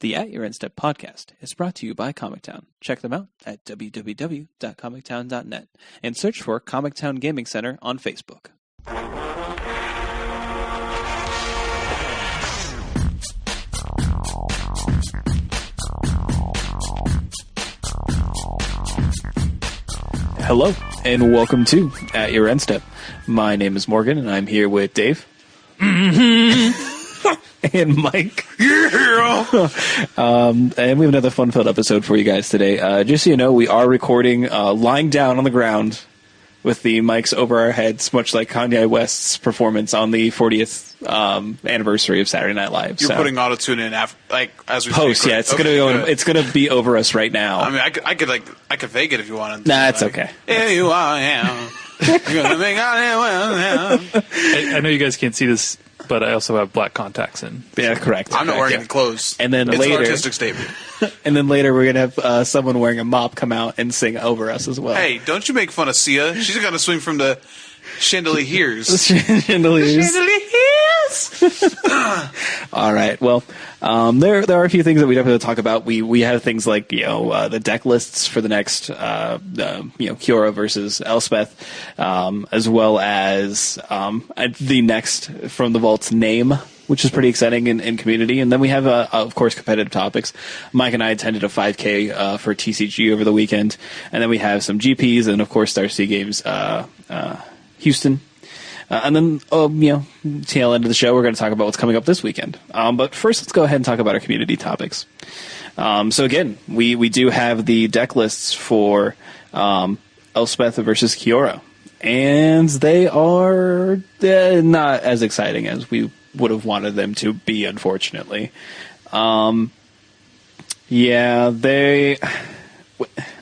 The At Your End Step podcast is brought to you by Comic Town. Check them out at www.comictown.net and search for Comic Town Gaming Center on Facebook. Hello, and welcome to At Your End Step. My name is Morgan, and I'm here with Dave. And Mike. Yeah! And we have another fun-filled episode for you guys today. Just so you know, we are recording lying down on the ground with the mics over our heads, much like Kanye West's performance on the 40th anniversary of Saturday Night Live. You're putting Autotuning in as we post, speak, right? Yeah, it's gonna be over us right now. I mean, I could fake it if you wanted. Nah, it's okay. Here you are, yeah. You're gonna make out yeah. I know you guys can't see this, but I also have black contacts in. Yeah, correct. I'm not wearing any clothes. And then it's later, an artistic statement. And then later we're going to have someone wearing a mop come out and sing over us as well. Hey, don't you make fun of Sia. She's going to swing from the chandeliers. Chandeliers. All right. Well, there are a few things that we definitely have to talk about. We have things like the deck lists for the next Kiora versus Elspeth, as well as the next From the Vault's name, which is pretty exciting in community. And then we have of course competitive topics. Mike and I attended a 5K for TCG over the weekend, and then we have some GPs and of course Star Sea Games Houston. And then, tail end of the show, we're going to talk about what's coming up this weekend. But first, let's go ahead and talk about our community topics. So again, we do have the deck lists for Elspeth versus Kiora. And they are not as exciting as we would have wanted them to be, unfortunately. I don't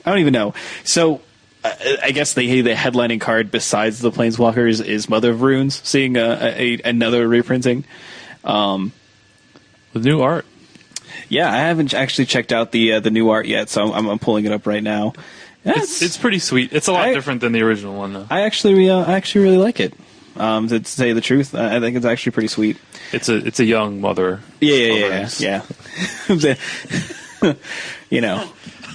even know. So I guess the headlining card besides the Planeswalkers is Mother of Runes, seeing another reprinting. With new art. Yeah, I haven't actually checked out the new art yet, so I'm pulling it up right now. It's pretty sweet. It's a lot different than the original one, though. I actually really like it. To say the truth, I think it's actually pretty sweet. It's a young mother. Yeah.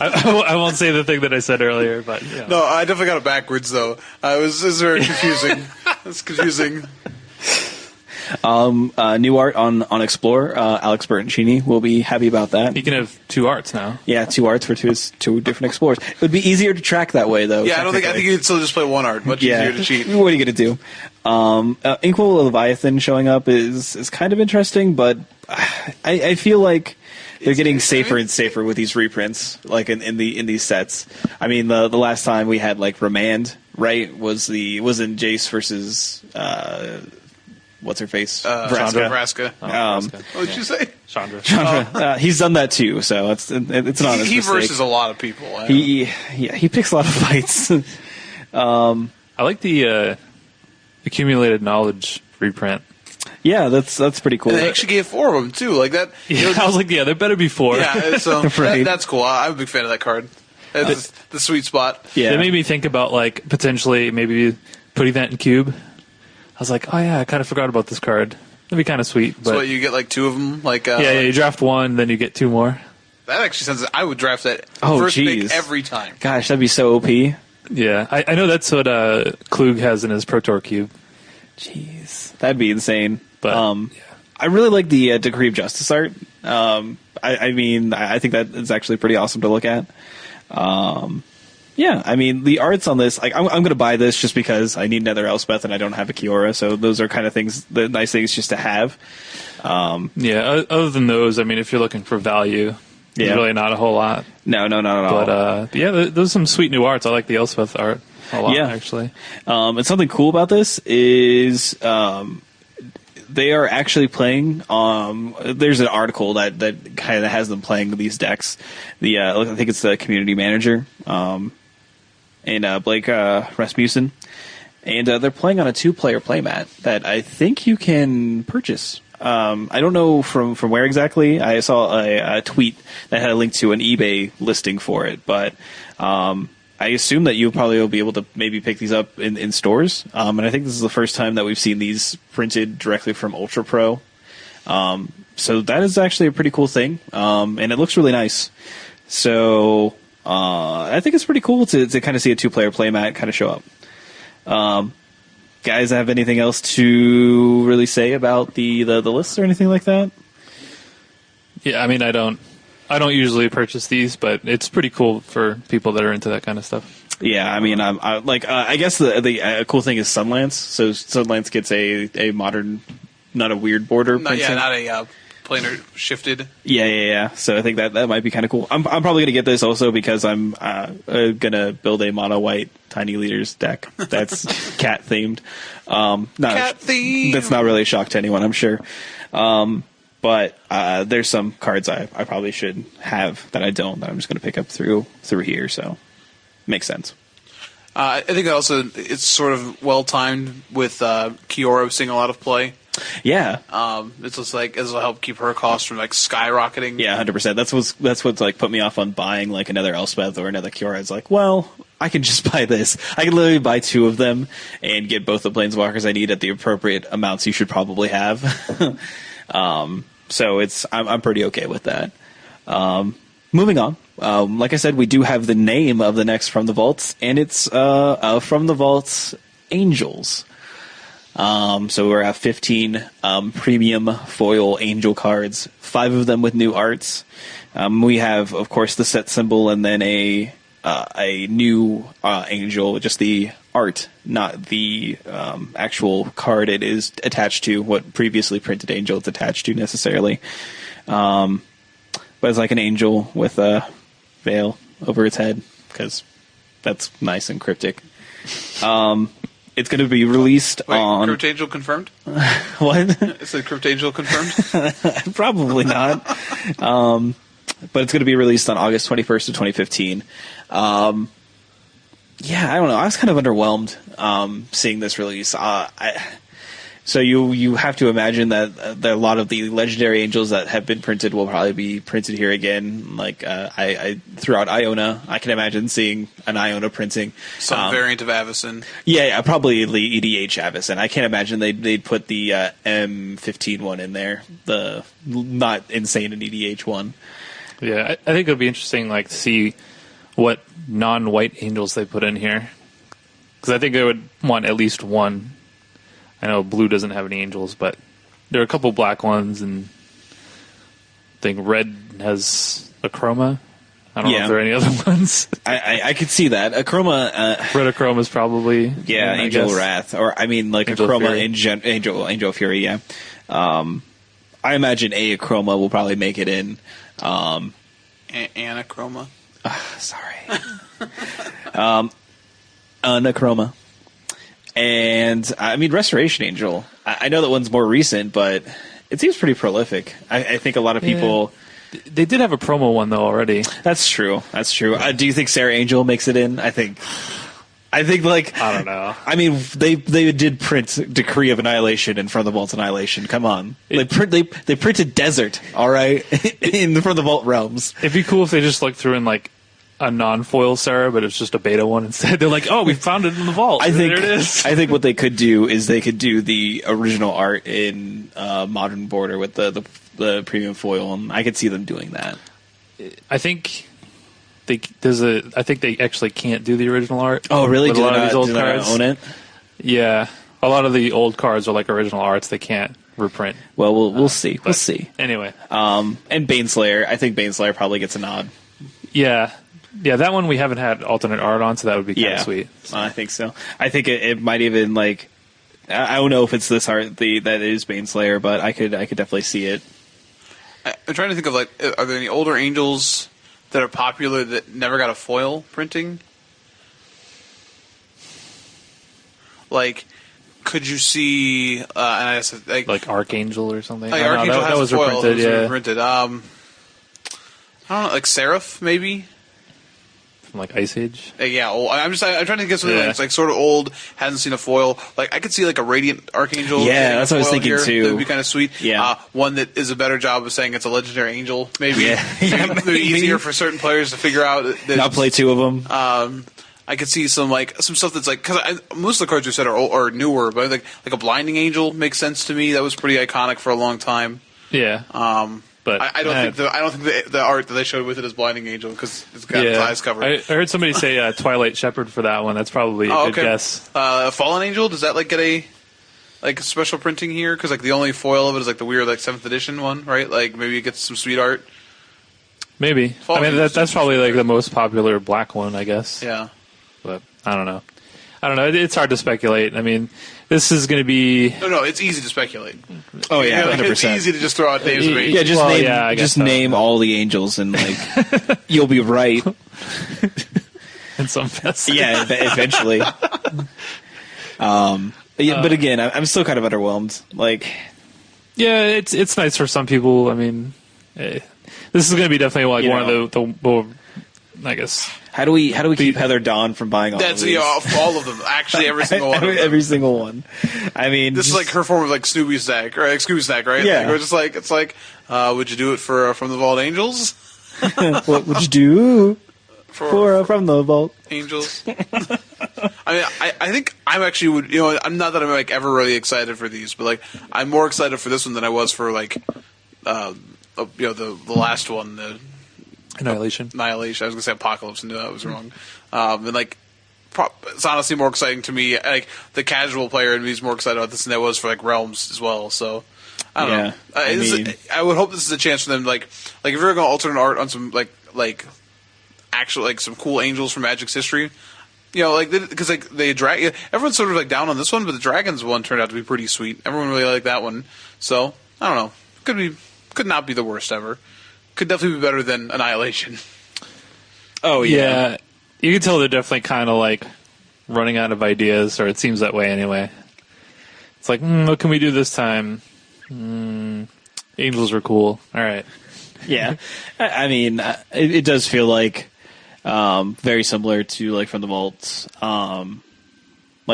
I won't say the thing that I said earlier, but yeah. No, I definitely got it backwards though. It was very confusing. It's confusing. New art on Explore. Alex Bertoncini will be happy about that. You can have two arts now. Yeah, two arts for two different explorers. It would be easier to track that way, though. Yeah, I think you could still just play one art. Much easier to cheat. What are you going to do? Inkwell Leviathan showing up is kind of interesting, but I feel like they're getting safer and safer with these reprints, like in these sets. I mean, the last time we had like Remand, right? Was in Jace versus what's her face? Vraska. What did you say? Chandra. He's done that too, so it's not his mistake. He versus a lot of people. He picks a lot of fights. I like the accumulated knowledge reprint. Yeah, that's pretty cool. And they actually gave 4 of them too, like that. Yeah, I was like, there better be 4. Yeah, so right. that's cool. I'm a big fan of that card. It's the sweet spot. Yeah, that made me think about like potentially maybe putting that in Cube. I was like, oh yeah, I kind of forgot about this card. That'd be kind of sweet. But so you get like 2 of them, like you draft 1, then you get 2 more. That actually sounds. I would draft that first pick every time. Gosh, that'd be so OP. Yeah, I know that's what Klug has in his Pro Tour Cube. Jeez, that'd be insane. But I really like the Decree of Justice art. I think that is actually pretty awesome to look at. Yeah, I mean, the arts on this, like, I'm going to buy this just because I need another Elspeth and I don't have a Kiora, so those are kind of the nice things just to have. Other than those, I mean, if you're looking for value, there's really not a whole lot. No, not at all. But, there's some sweet new arts. I like the Elspeth art a lot, actually. And something cool about this is they are actually playing. There's an article that kind of has them playing these decks. I think it's the community manager, and Blake Rasmussen, and they're playing on a 2-player playmat that I think you can purchase. I don't know from where exactly. I saw a tweet that had a link to an eBay listing for it, but I assume that you probably will be able to maybe pick these up in stores. And I think this is the first time that we've seen these printed directly from Ultra Pro. So that is actually a pretty cool thing, and it looks really nice. So I think it's pretty cool to kind of see a 2-player playmat kind of show up. Guys, have anything else to really say about the lists or anything like that? Yeah, I mean, I don't usually purchase these, but it's pretty cool for people that are into that kind of stuff. Yeah, I mean, I guess the cool thing is Sunlance. So Sunlance gets a modern, not a weird border. Not a planar shifted. Yeah. So I think that might be kind of cool. I'm probably gonna get this also because I'm gonna build a mono white tiny leaders deck that's cat themed. Cat themed. That's not really a shock to anyone, I'm sure. But there's some cards I probably should have that I don't, that I'm just gonna pick up through here. So makes sense. I think also it's sort of well timed with Kiora seeing a lot of play. Yeah. It's just like it'll help keep her costs from like skyrocketing. Yeah, 100%. That's what's like put me off on buying like another Elspeth or another Kiora. It's like, well, I can just buy this. I can literally buy 2 of them and get both the Planeswalkers I need at the appropriate amounts you should probably have. So I'm pretty okay with that. Moving on. Like I said, we do have the name of the next From the Vaults, and it's From the Vaults Angels. So we have 15 premium foil angel cards, 5 of them with new arts. We have, of course, the set symbol, and then a new angel, just the art, not the actual card it is attached to, what previously printed angel it's attached to necessarily. But it's like an angel with a veil over its head, because that's nice and cryptic. It's going to be released on... Crypt Angel confirmed? What? Is it Crypt Angel confirmed? Probably not. But it's going to be released on August 21st of 2015. Yeah, I don't know. I was kind of underwhelmed seeing this release. So you have to imagine that a lot of the legendary angels that have been printed will probably be printed here again. Like I throughout Iona, I can imagine seeing an Iona printing some variant of Avacyn. Yeah, probably the EDH Avacyn. I can't imagine they'd put the M15 one in there. The not insane an EDH one. Yeah, I think it'll be interesting, like, to see what non-white angels they put in here, because I think they would want at least one. I know blue doesn't have any angels, but there are a couple black ones, and I think red has a chroma. I don't know if there are any other ones. I could see that. A chroma... red chroma is probably... Yeah, Angel Wrath. Or, I mean, like Angel a chroma Fury. Angel Fury, yeah. I imagine a chroma will probably make it in. Anachroma. Sorry. Anachroma. And, I mean, Restoration Angel. I know that one's more recent, but it seems pretty prolific. I think a lot of people... They did have a promo one, though, already. That's true. Do you think Sarah Angel makes it in? I think like... I don't know. I mean, they did print Decree of Annihilation in From the Vault Annihilation. Come on. They printed Desert, all right, in the From the Vault realms. It'd be cool if they just like threw in like a non-foil Sarah, but it's just a beta one instead. They're like, oh, we found it in the vault. There it is. I think what they could do is they could do the original art in Modern Border with the premium foil, and I could see them doing that. I think they actually can't do the original art. Oh, really? With a lot of these old cards. Own it? Yeah, a lot of the old cards are like original arts. They can't reprint. Well, we'll see. We'll see. Anyway, and Baneslayer. I think Baneslayer probably gets a nod. Yeah, that one we haven't had alternate art on, so that would be kind of sweet. I think so. I think it might even like. I don't know if it's this art that is Baneslayer, but I could definitely see it. I'm trying to think of like, are there any older angels that are popular that never got a foil printing? Like, could you see? And I guess like Archangel or something. Like Archangel that was foil. reprinted. It was yeah, reprinted. I don't know, like Seraph maybe. From like Ice Age. Yeah, I'm trying to get something that's like sort of old, hasn't seen a foil. Like I could see like a Radiant Archangel. Yeah, that's what I was thinking too. That'd be kind of sweet. Yeah, one that is a better job of saying it's a legendary angel. Maybe. Yeah, it'd be easier for certain players to figure out. Not play 2 of them. I could see some stuff that's like, because most of the cards you said are newer, but like a Blinding Angel makes sense to me. That was pretty iconic for a long time. Yeah. But I don't think the art that they showed with it is Blinding Angel because it's got his eyes covered. I heard somebody say Twilight Shepherd for that one. That's probably a good guess. Fallen Angel, does that get a special printing here? Because the only foil of it is the weird 7th edition one, right? Maybe it gets some sweet art. Maybe. Fallen that's probably the most popular black one, I guess. Yeah. But I don't know. It's hard to speculate. This is going to be... No, it's easy to speculate. Oh, yeah, 100%. It's easy to just throw out names of angels. Yeah, just name all the angels and, you'll be right. In some fest. Yeah, eventually. But again, I'm still kind of underwhelmed. Yeah, it's nice for some people. This is going to be definitely one of the I guess. How do we keep Heather Dawn from buying all of these? All of them. Actually, every single one. Every single one. This is her form of Scooby Snack, or Scooby Snack, right? Yeah. Or just would you do it for From the Vault Angels? What would you do for From the Vault Angels? I think I'm actually I'm not that I'm ever really excited for these, but I'm more excited for this one than I was for the last one, the Annihilation. I was going to say Apocalypse, and knew that was wrong. It's honestly more exciting to me. The casual player in me is more excited about this than I was for Realms as well. So I don't know. I would hope this is a chance for them. If you're going to alternate art on some actual some cool angels from Magic's history. Because everyone's sort of down on this one, but the dragons one turned out to be pretty sweet. Everyone really liked that one. So I don't know. Could not be the worst ever. Could definitely be better than Annihilation. Oh, yeah. You can tell they're definitely kind of running out of ideas, or it seems that way anyway. It's what can we do this time? Angels are cool. All right. Yeah. It does feel very similar to From the Vaults,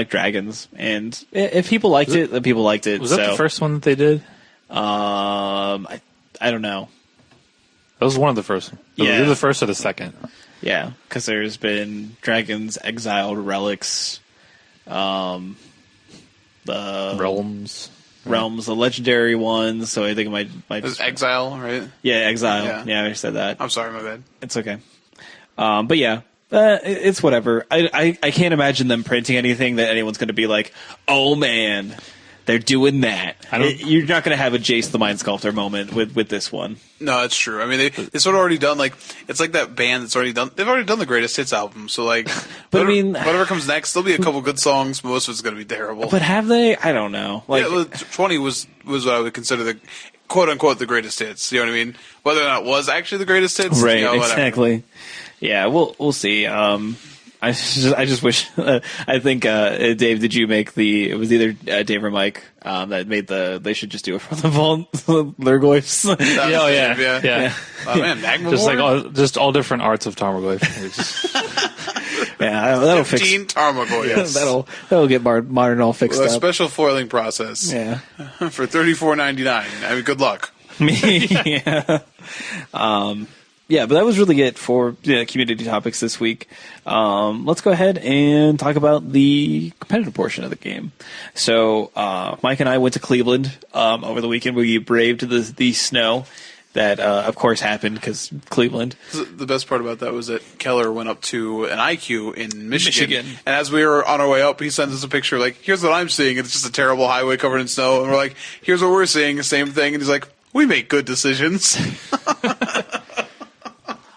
Dragons. And if people liked it, then people liked it. Was that the first one that they did? I don't know. That was one of the first. Yeah. The first or the second? Yeah, because there's been Dragons, Exiled, Relics, the Realms, the legendary ones. So I think it might just Exile, right? Yeah, Exile. Yeah, I said that. I'm sorry, my bad. It's okay. But yeah, it's whatever. I can't imagine them printing anything that anyone's going to be oh man, they're doing that. You're not going to have a Jace the Mind Sculptor moment with this one. No, it's true. They sort of already done it's that band that's already done. They've already done the greatest hits album. So but whatever comes next, there'll be a couple good songs. Most of it's going to be terrible. But have they? I don't know. 20 was what I would consider the quote unquote the greatest hits. You know what I mean? Whether or not it was actually the greatest hits, right? Exactly. Yeah, we'll see. I just wish. I think Dave, did you make the? It was either Dave or Mike that made the. They should just do it from the vault. Lurgoyfs. Yeah. Oh man, Magma just all different arts of Tarmogoyf. Yeah, that'll 15 fix. Tarmogoyfs. That'll get modern all fixed With a up. special foiling process. Yeah. For $34.99. Good luck. Yeah. Yeah, but that was really it for community topics this week. Let's go ahead and talk about the competitive portion of the game. So Mike and I went to Cleveland over the weekend. We braved the snow that, of course, happened because Cleveland. The best part about that was that Keller went up to an IQ in Michigan. And as we were on our way up, he sends us a picture here's what I'm seeing. It's just a terrible highway covered in snow. And we're here's what we're seeing. Same thing. And he's we make good decisions.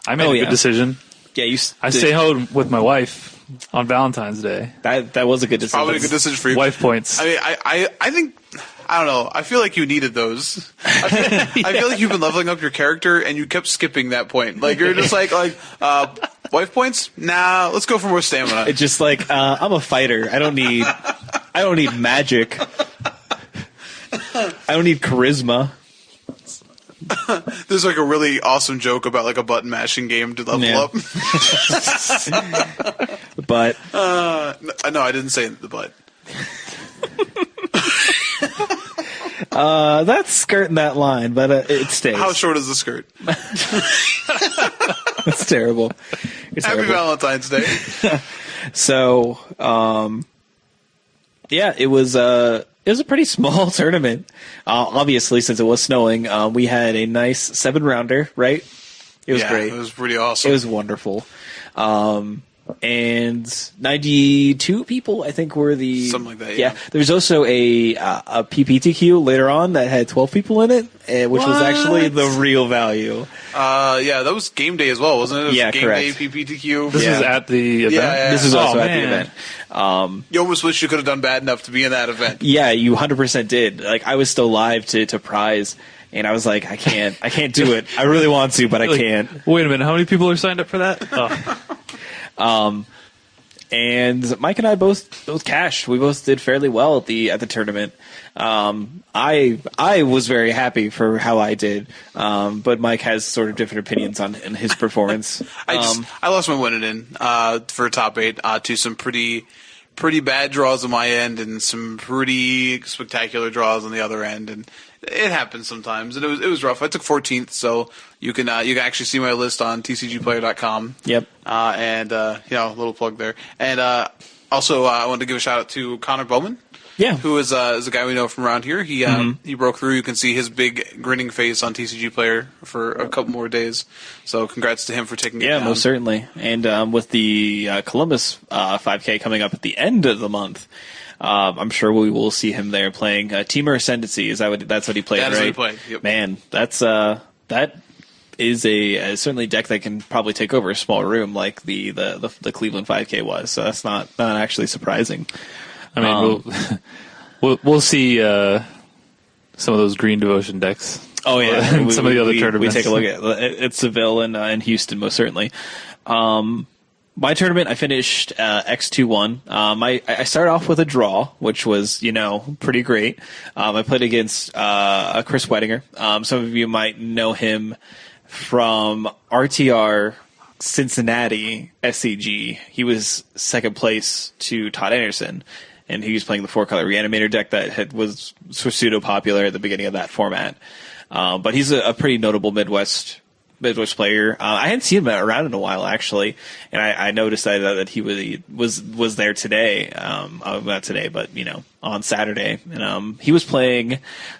I made a good decision. Yeah, I stay home with my wife on Valentine's Day. That was a good decision. Probably a good decision for you. Wife points. I think, I don't know. I feel like you needed those. I feel like you've been leveling up your character and you kept skipping that point. You're just wife points? Nah, let's go for more stamina. It's just I'm a fighter. I don't need magic. I don't need charisma. There's a really awesome joke about a button mashing game to level up. But no, I didn't say the butt. That's skirting that line, but it stays. How short is the skirt? That's terrible. Happy Valentine's Day. So, yeah, it was It was a pretty small tournament. Obviously, since it was snowing, we had a nice 7-rounder, right? It was great. It was pretty awesome. It was wonderful. And 92 people, I think, were the... Something like that, yeah. There's also a PPTQ later on that had 12 people in it, which was actually the real value. That was game day as well, wasn't it? Yeah, game correct. Day PPTQ. This was at the event? Yeah. This is also at the event. You almost wish you could have done bad enough to be in that event. Yeah, you 100% did. Like, I was still live to prize, and I was like, I can't do it. I really want to, but I can't. Wait a minute, how many people are signed up for that? Oh. And Mike and I both cashed. We both did fairly well at the tournament. I was very happy for how I did, but Mike has sort of different opinions on his performance. I lost my winning in for top 8 to some pretty bad draws on my end and some pretty spectacular draws on the other end, and it happens sometimes. And it was rough. I took 14th, so you can actually see my list on TCGplayer.com. Yep. And a little plug there. And also, I wanted to give a shout out to Connor Bowman. Yeah. Who is a guy we know from around here. He broke through. You can see his big grinning face on TCG Player for a couple more days. So congrats to him for taking it down. Yeah, most certainly. And with the Columbus 5K coming up at the end of the month, I'm sure we will see him there playing Teamer Ascendancy. That's what he played, that right? That is what he played, yep. Man, that is a certainly deck that can probably take over a small room like the Cleveland 5K was. So that's not actually surprising. I mean, we'll see some of those Green Devotion decks. Oh yeah, some of the other tournaments. We take a look at it's Seville and Houston most certainly. My tournament, I finished X2-1. I started off with a draw, which was pretty great. I played against Chris Wettinger. Some of you might know him from RTR Cincinnati SCG. He was second place to Todd Anderson. And he was playing the 4-color Reanimator deck that was pseudo-popular at the beginning of that format. But he's a pretty notable Midwest player. I hadn't seen him around in a while, actually, and I noticed that he was there today. Not today, but on Saturday, and he was playing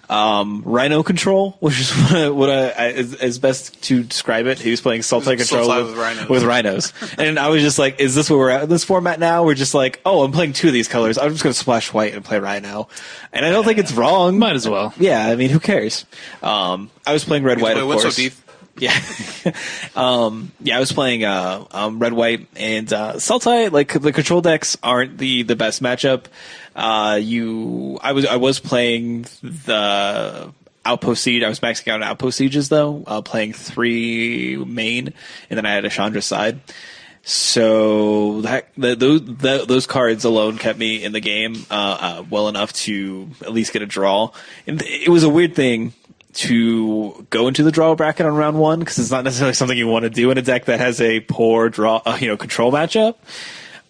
Rhino Control, which is what is best to describe it. He was playing Sultai Control with rhinos, and I was just like, "Is this where we're at in this format now?" We're just like, "Oh, I'm playing 2 of these colors. I'm just going to splash white and play Rhino," and I don't think it's wrong. Might as well. Yeah, I mean, who cares? I was playing red white, of course. Yeah. I was playing red white and Sultai. Like, the control decks aren't the best matchup. I was playing the Outpost Siege. I was maxing out Outpost Sieges though, playing 3 main, and then I had a Chandra side. So those cards alone kept me in the game well enough to at least get a draw. And it was a weird thing to go into the draw bracket on round 1 because it's not necessarily something you want to do in a deck that has a poor draw, control matchup.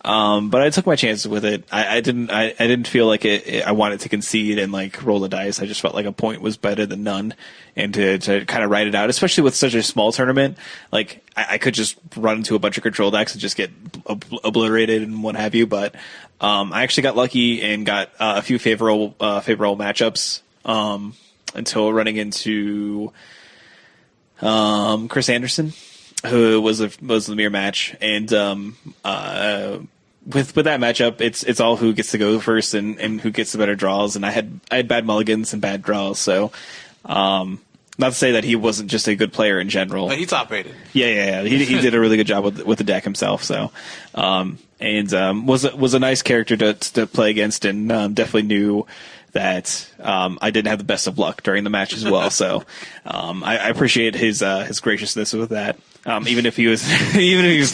But I took my chances with it. I didn't feel like I wanted to concede and like roll the dice. I just felt like a point was better than none, and to kind of ride it out, especially with such a small tournament. Like I could just run into a bunch of control decks and just get obliterated and what have you. But I actually got lucky and got a few favorable matchups. Until running into Chris Anderson, who was the mirror match, and with that matchup, it's all who gets to go first and who gets the better draws. And I had bad mulligans and bad draws, so not to say that he wasn't just a good player in general. But he top-rated. Yeah. He did a really good job with the deck himself. So was a nice character to play against, and definitely knew that I didn't have the best of luck during the match as well. So I appreciate his graciousness with that. Even if he was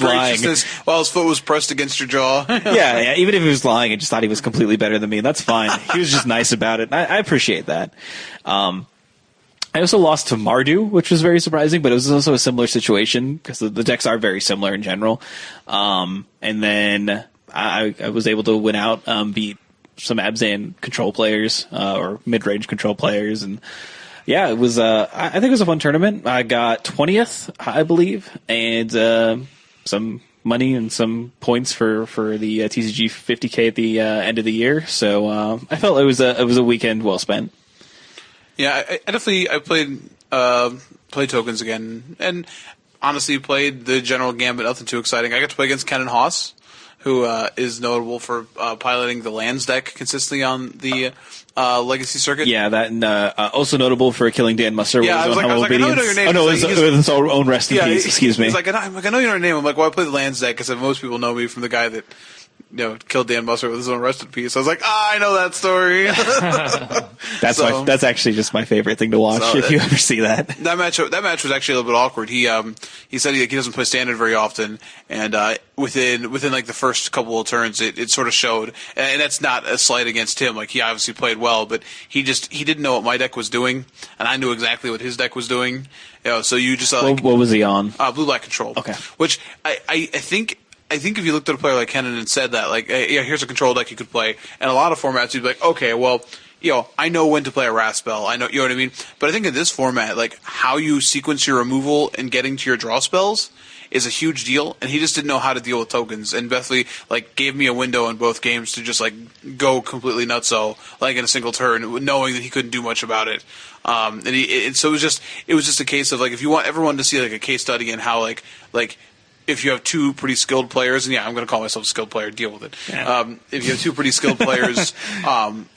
lying, while his foot was pressed against your jaw. yeah. Even if he was lying and just thought he was completely better than me, that's fine. He was just nice about it. I appreciate that. I also lost to Mardu, which was very surprising, but it was also a similar situation because the decks are very similar in general. And then I was able to win out, beat some Abzan control players, or mid-range control players. And yeah, it was, I think it was a fun tournament. I got 20th, I believe, and some money and some points for the TCG 50K at the end of the year. So I felt it was a weekend well spent. Yeah, I played tokens again, and honestly played the general gambit. Nothing too exciting. I got to play against Ken and Haas, who is notable for piloting the lands deck consistently on the Legacy circuit. Yeah, that and also notable for killing Dan Musser. Yeah, I was like, I know your name. Oh no, it was his own rest in peace. Excuse me. He's like, I know your name. I'm like, well, I play the lands deck because most people know me from the guy that killed Dan Musser with his own rest in peace. I was like, I know that story. That's actually just my favorite thing to watch if you ever see that. That match was actually a little bit awkward. He said he doesn't play standard very often, and within like the first couple of turns, it sort of showed. And that's not a slight against him. Like, he obviously played well, but he didn't know what my deck was doing, and I knew exactly what his deck was doing. So you just what was he on? Blue Black Control. Okay, which I think if you looked at a player like Kenan and said that, like, hey, yeah, here's a control deck you could play, and a lot of formats you'd be like, okay, well, I know when to play a Wrath spell. I know, you know what I mean? But I think in this format, like, how you sequence your removal and getting to your draw spells is a huge deal, and he just didn't know how to deal with tokens. And Bethley, like, gave me a window in both games to just, like, go completely nutso, like, in a single turn, knowing that he couldn't do much about it. So it was just a case of, like, if you want everyone to see, like, a case study in how, like if you have two pretty skilled players, and I'm going to call myself a skilled player, deal with it. Yeah. If you have two pretty skilled players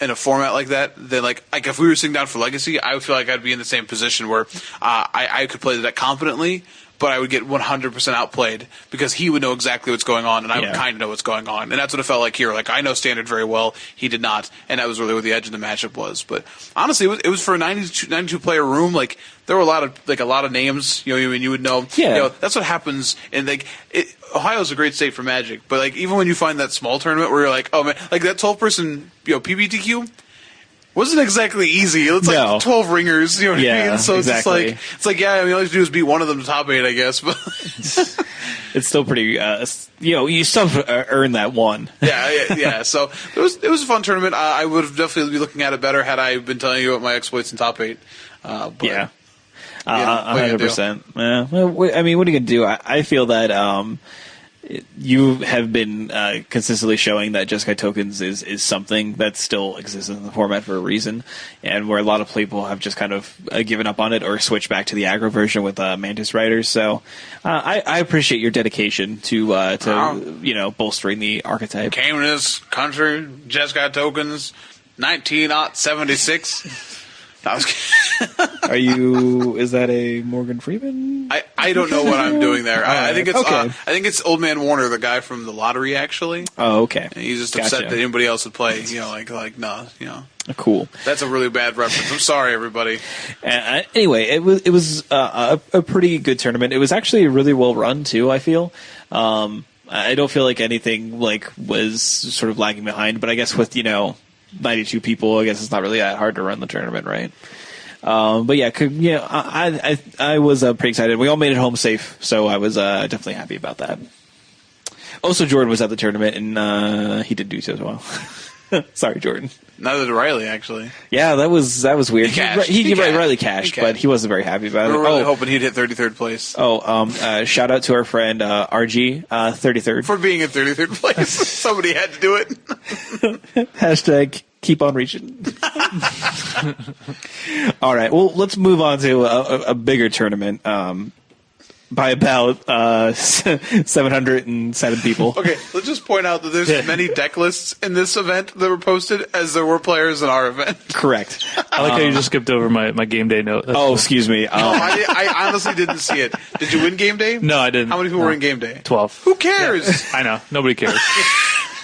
in a format like that, then like if we were sitting down for Legacy, I would feel like I'd be in the same position where I could play the deck competently, but I would get 100% outplayed because he would know exactly what's going on, and I would kind of know what's going on. And that's what it felt like here. Like, I know Standard very well. He did not, and that was really where the edge of the matchup was. But honestly, it was for a 92 player room. Like, there were a lot of names. You would know. Yeah. That's what happens. And Ohio's a great state for Magic, but like even when you find that small tournament where you're like, oh man, like that 12-person PBTQ. Wasn't exactly easy. It's like 12 ringers, you know what I mean? So exactly. It's like, all you have to do is beat one of them to top 8, I guess. But it's still pretty, you still have to earn that one. Yeah. So it was a fun tournament. I would have definitely be looking at it better had I been telling you about my exploits in top 8. Yeah. 100%. Yeah. Well, I mean, what are you going to do? I feel that you have been consistently showing that Jeskai Tokens is something that still exists in the format for a reason, and where a lot of people have just kind of given up on it or switched back to the aggro version with Mantis Riders. So I appreciate your dedication to bolstering the archetype. Came in this country, Jeskai Tokens, 1976. Are you? Is that a Morgan Freeman? I don't know what I'm doing there. I think it's I think it's Old Man Warner, the guy from the lottery, actually. Oh, okay. And he's just upset that anybody else would play. No. Cool. That's a really bad reference. I'm sorry, everybody. Anyway, it was a pretty good tournament. It was actually really well run too. I feel. I don't feel like anything was sort of lagging behind, but I guess with 92 people, I guess it's not really that hard to run the tournament, right? But I was pretty excited. We all made it home safe, so I was definitely happy about that. Also, Jordan was at the tournament, and he did do so as well. Sorry, Jordan. Neither did Riley, actually. Yeah, that was weird. Riley cashed, but he wasn't very happy about it. We were really hoping he'd hit 33rd place. Shout out to our friend RG, 33rd. For being in 33rd place. Somebody had to do it. Hashtag keep on reaching. All right, well, let's move on to a bigger tournament. By about 707 people. Okay, let's just point out that there's as many deck lists in this event that were posted as there were players in our event. Correct. I like how you just skipped over my game day note. That's cool. Excuse me. I honestly didn't see it. Did you win game day? No, I didn't. How many people were in game day? 12. Who cares? Yeah. I know. Nobody cares.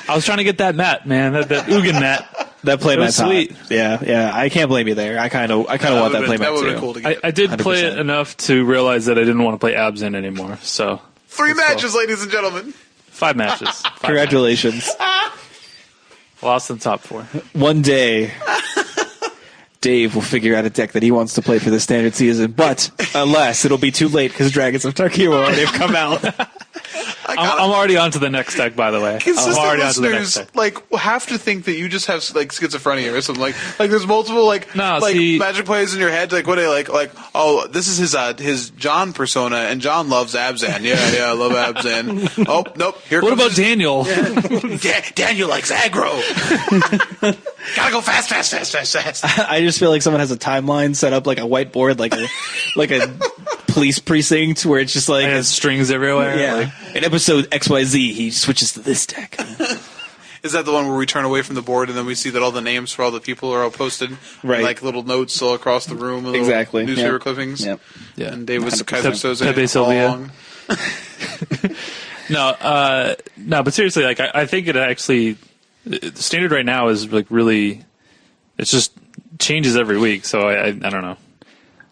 I was trying to get that mat, man. That Ugin mat. That playmat sweet. Yeah. I can't blame you there. I kind of want that playmat too. That would have been cool to get. I did 100%. Play it enough to realize that I didn't want to play Abzin anymore. So 3 matches, ladies and gentlemen. 5 matches. Congratulations. Lost in top 4. One day, Dave will figure out a deck that he wants to play for the standard season, but alas, it'll be too late because Dragons of Tarkir will already have come out. I'm already on to the next deck, by the way. Consistent I'm already on to the next listeners deck. have to think that you just have schizophrenia or something. Like there's multiple magic plays in your head. Like what are they oh, this is his John persona, and John loves Abzan. Yeah, I love Abzan. Oh nope. What about Daniel? Daniel likes aggro. Gotta go fast. I just feel like someone has a timeline set up like a whiteboard, like a police precinct where it's just like it has strings everywhere. Yeah. In episode XYZ, he switches to this deck. Is that the one where we turn away from the board and then we see that all the names for all the people are all posted? Right. Like little notes all across the room. Exactly. Newspaper clippings. Yep. Yeah. And Davis Kaiser Soze. Pepe Sylvia. No, but seriously, I think it actually, the standard right now is really, it's just changes every week. So I don't know.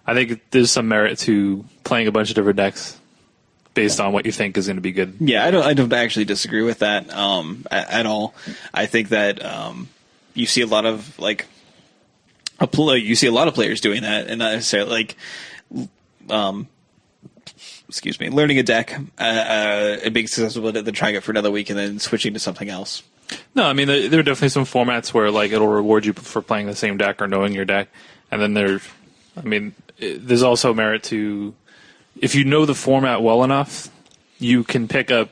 I think there's some merit to playing a bunch of different decks based on what you think is going to be good. Yeah, I don't actually disagree with that at all. I think that you see a lot of players doing that, and not necessarily learning a deck and being successful with it, then trying it for another week, and then switching to something else. No, I mean there are definitely some formats where it'll reward you for playing the same deck or knowing your deck, and then there's also merit to, if you know the format well enough, you can pick up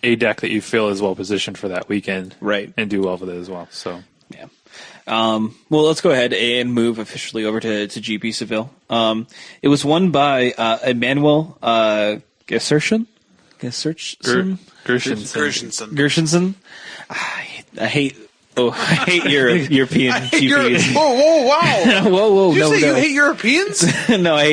a deck that you feel is well positioned for that weekend, right, and do well with it as well. So yeah. Well, let's go ahead and move officially over to GP Seville. It was won by Emmanuel Gershenson. I hate European GPs. Whoa, wow. Whoa, Did you say you hate Europeans? No, I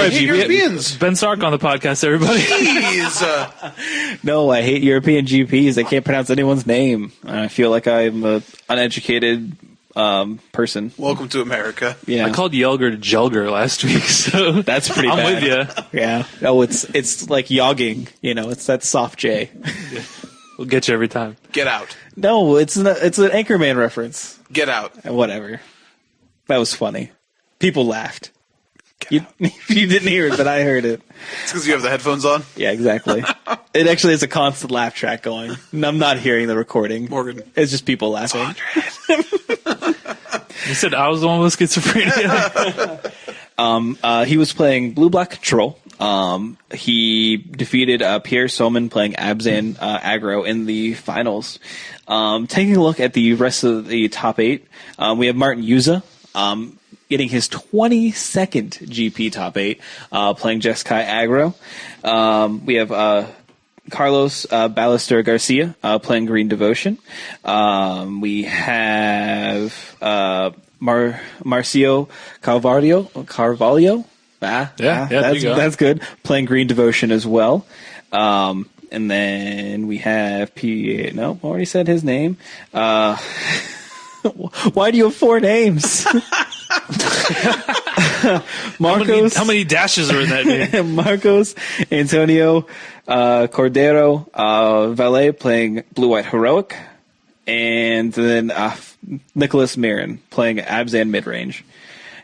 hate Europeans. Ben Sark on the podcast, everybody. Jeez. No, I hate European GPs. I can't pronounce anyone's name. I feel like I'm an uneducated person. Welcome to America. Yeah. I called Yelger Jelger last week, so that's pretty bad. I'm with you. Yeah. Oh, it's like yogging. It's that soft J. Yeah. We'll get you every time. Get out. No, it's an Anchorman reference. Get out. Whatever. That was funny. People laughed. You didn't hear it, but I heard it. It's because you have the headphones on? Yeah, exactly. It actually is a constant laugh track going. I'm not hearing the recording. Morgan. It's just people laughing. You said I was the one with schizophrenia. He was playing Blue-Black Control. He defeated Pierre Soman playing Abzan Aggro in the finals. Taking a look at the rest of the top 8, we have Martin Yuza getting his 22nd GP top 8, playing Jeskai Aggro. We have Carlos Ballester Garcia playing Green Devotion. We have Marcio Carvalho. That's good. Playing Green Devotion as well. And then we have already said his name. Why do you have 4 names? Marcos. How many dashes are in that name? Marcos Antonio Cordero Valet playing Blue White Heroic, and then Nicholas Mirren playing Abzan Midrange,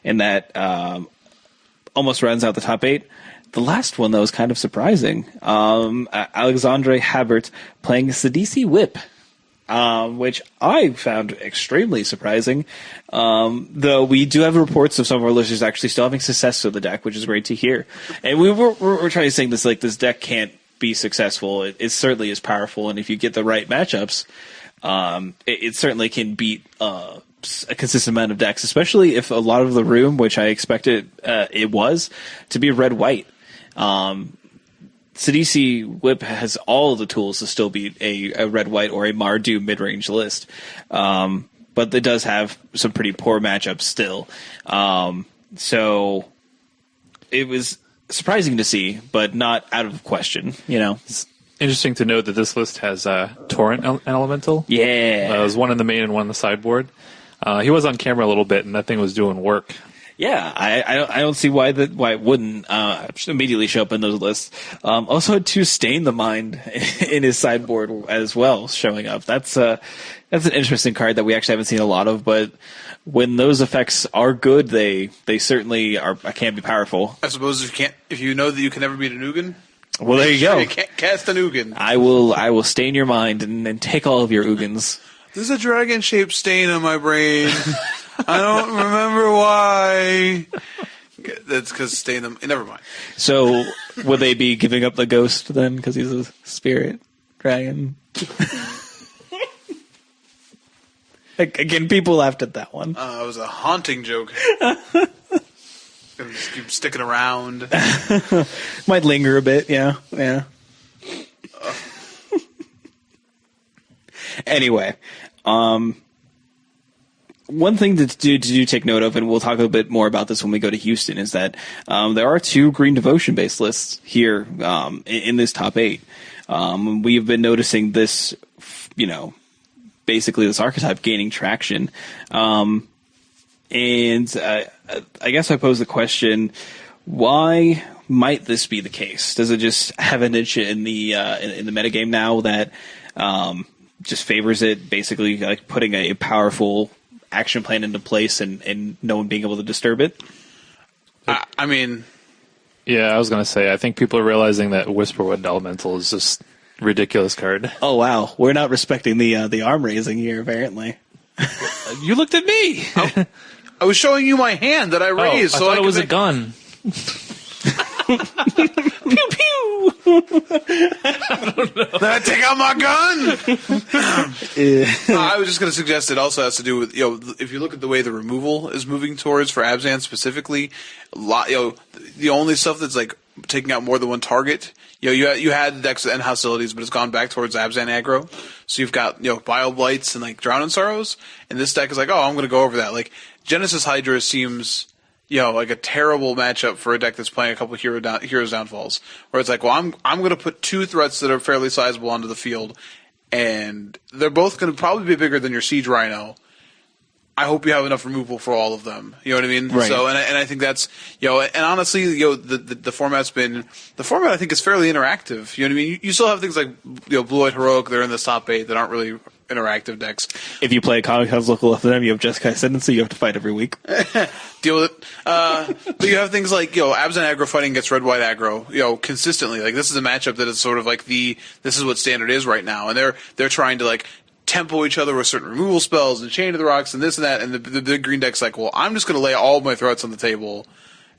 and that almost runs out the top 8. The last one, though, is kind of surprising. Alexandre Habert playing Sidisi Whip, which I found extremely surprising. Though we do have reports of some of our listeners actually still having success with the deck, which is great to hear. And we're trying to say this, this deck can't be successful. It certainly is powerful, and if you get the right matchups, it certainly can beat a consistent amount of decks, especially if a lot of the room, which I expected it was, to be red-white. Sidisi Whip has all the tools to still beat a red-white or a Mardu mid-range list, but it does have some pretty poor matchups still. So it was surprising to see, but not out of question. It's interesting to note that this list has Torrent Elemental. Yeah, it was one in the main and one in the sideboard. He was on camera a little bit, and that thing was doing work. Yeah, I don't see why it wouldn't immediately show up in those lists. Also had 2 Stain the Mind in his sideboard as well, showing up. That's an interesting card that we actually haven't seen a lot of, but when those effects are good, they certainly can be powerful. I suppose if you know that you can never beat a Nugan, Well, there you go. You can't cast an Ugin. I will stain your mind and take all of your Ugins. There's a dragon-shaped stain on my brain. I don't remember why. That's because stain them. Never mind. So, would they be giving up the ghost then because he's a spirit dragon? Again, people laughed at that one. It was a haunting joke. Gonna just keep sticking around. Might linger a bit, yeah. Anyway, one thing to do take note of, and we'll talk a bit more about this when we go to Houston, is that there are 2 Green Devotion-based lists here in this top 8. We've been noticing this, basically this archetype gaining traction. And I guess I pose the question, why might this be the case? Does it just have a niche in the metagame now that just favors it, basically like putting a powerful action plan into place and no one being able to disturb it? I mean... Yeah, I was going to say, I think people are realizing that Whisperwood Elemental is just a ridiculous card. Oh, wow. We're not respecting the arm raising here, apparently. You looked at me! I was showing you my hand that I raised. I thought it was a gun. Pew pew! Did I take out my gun? I was just going to suggest it also has to do with, if you look at the way the removal is moving towards for Abzan specifically, the only stuff that's like taking out more than one target, you had the decks and hostilities, but it's gone back towards Abzan aggro. So you've got, Bile Blights and like Drown in Sorrows, and this deck is like, I'm going to go over that. Like, Genesis Hydra seems, like a terrible matchup for a deck that's playing a couple Heroes Downfalls, where it's like, well, I'm going to put 2 threats that are fairly sizable onto the field, and they're both going to probably be bigger than your Siege Rhino. I hope you have enough removal for all of them. You know what I mean? Right. So, and I think that's, and honestly, the format I think is fairly interactive. You know what I mean? You still have things like, Blue-White Heroic, they're in the top 8 that aren't really interactive decks. If you play a comic house local after them, you have Jeskai Ascendancy, you have to fight every week. Deal with it. But you have things like, Abzan aggro fighting against red-white aggro, consistently. Like, this is a matchup that is sort of like this is what standard is right now. And they're trying to, like, tempo each other with certain removal spells and Chain of the Rocks and this and that. And the big green deck's like, well, I'm just going to lay all of my threats on the table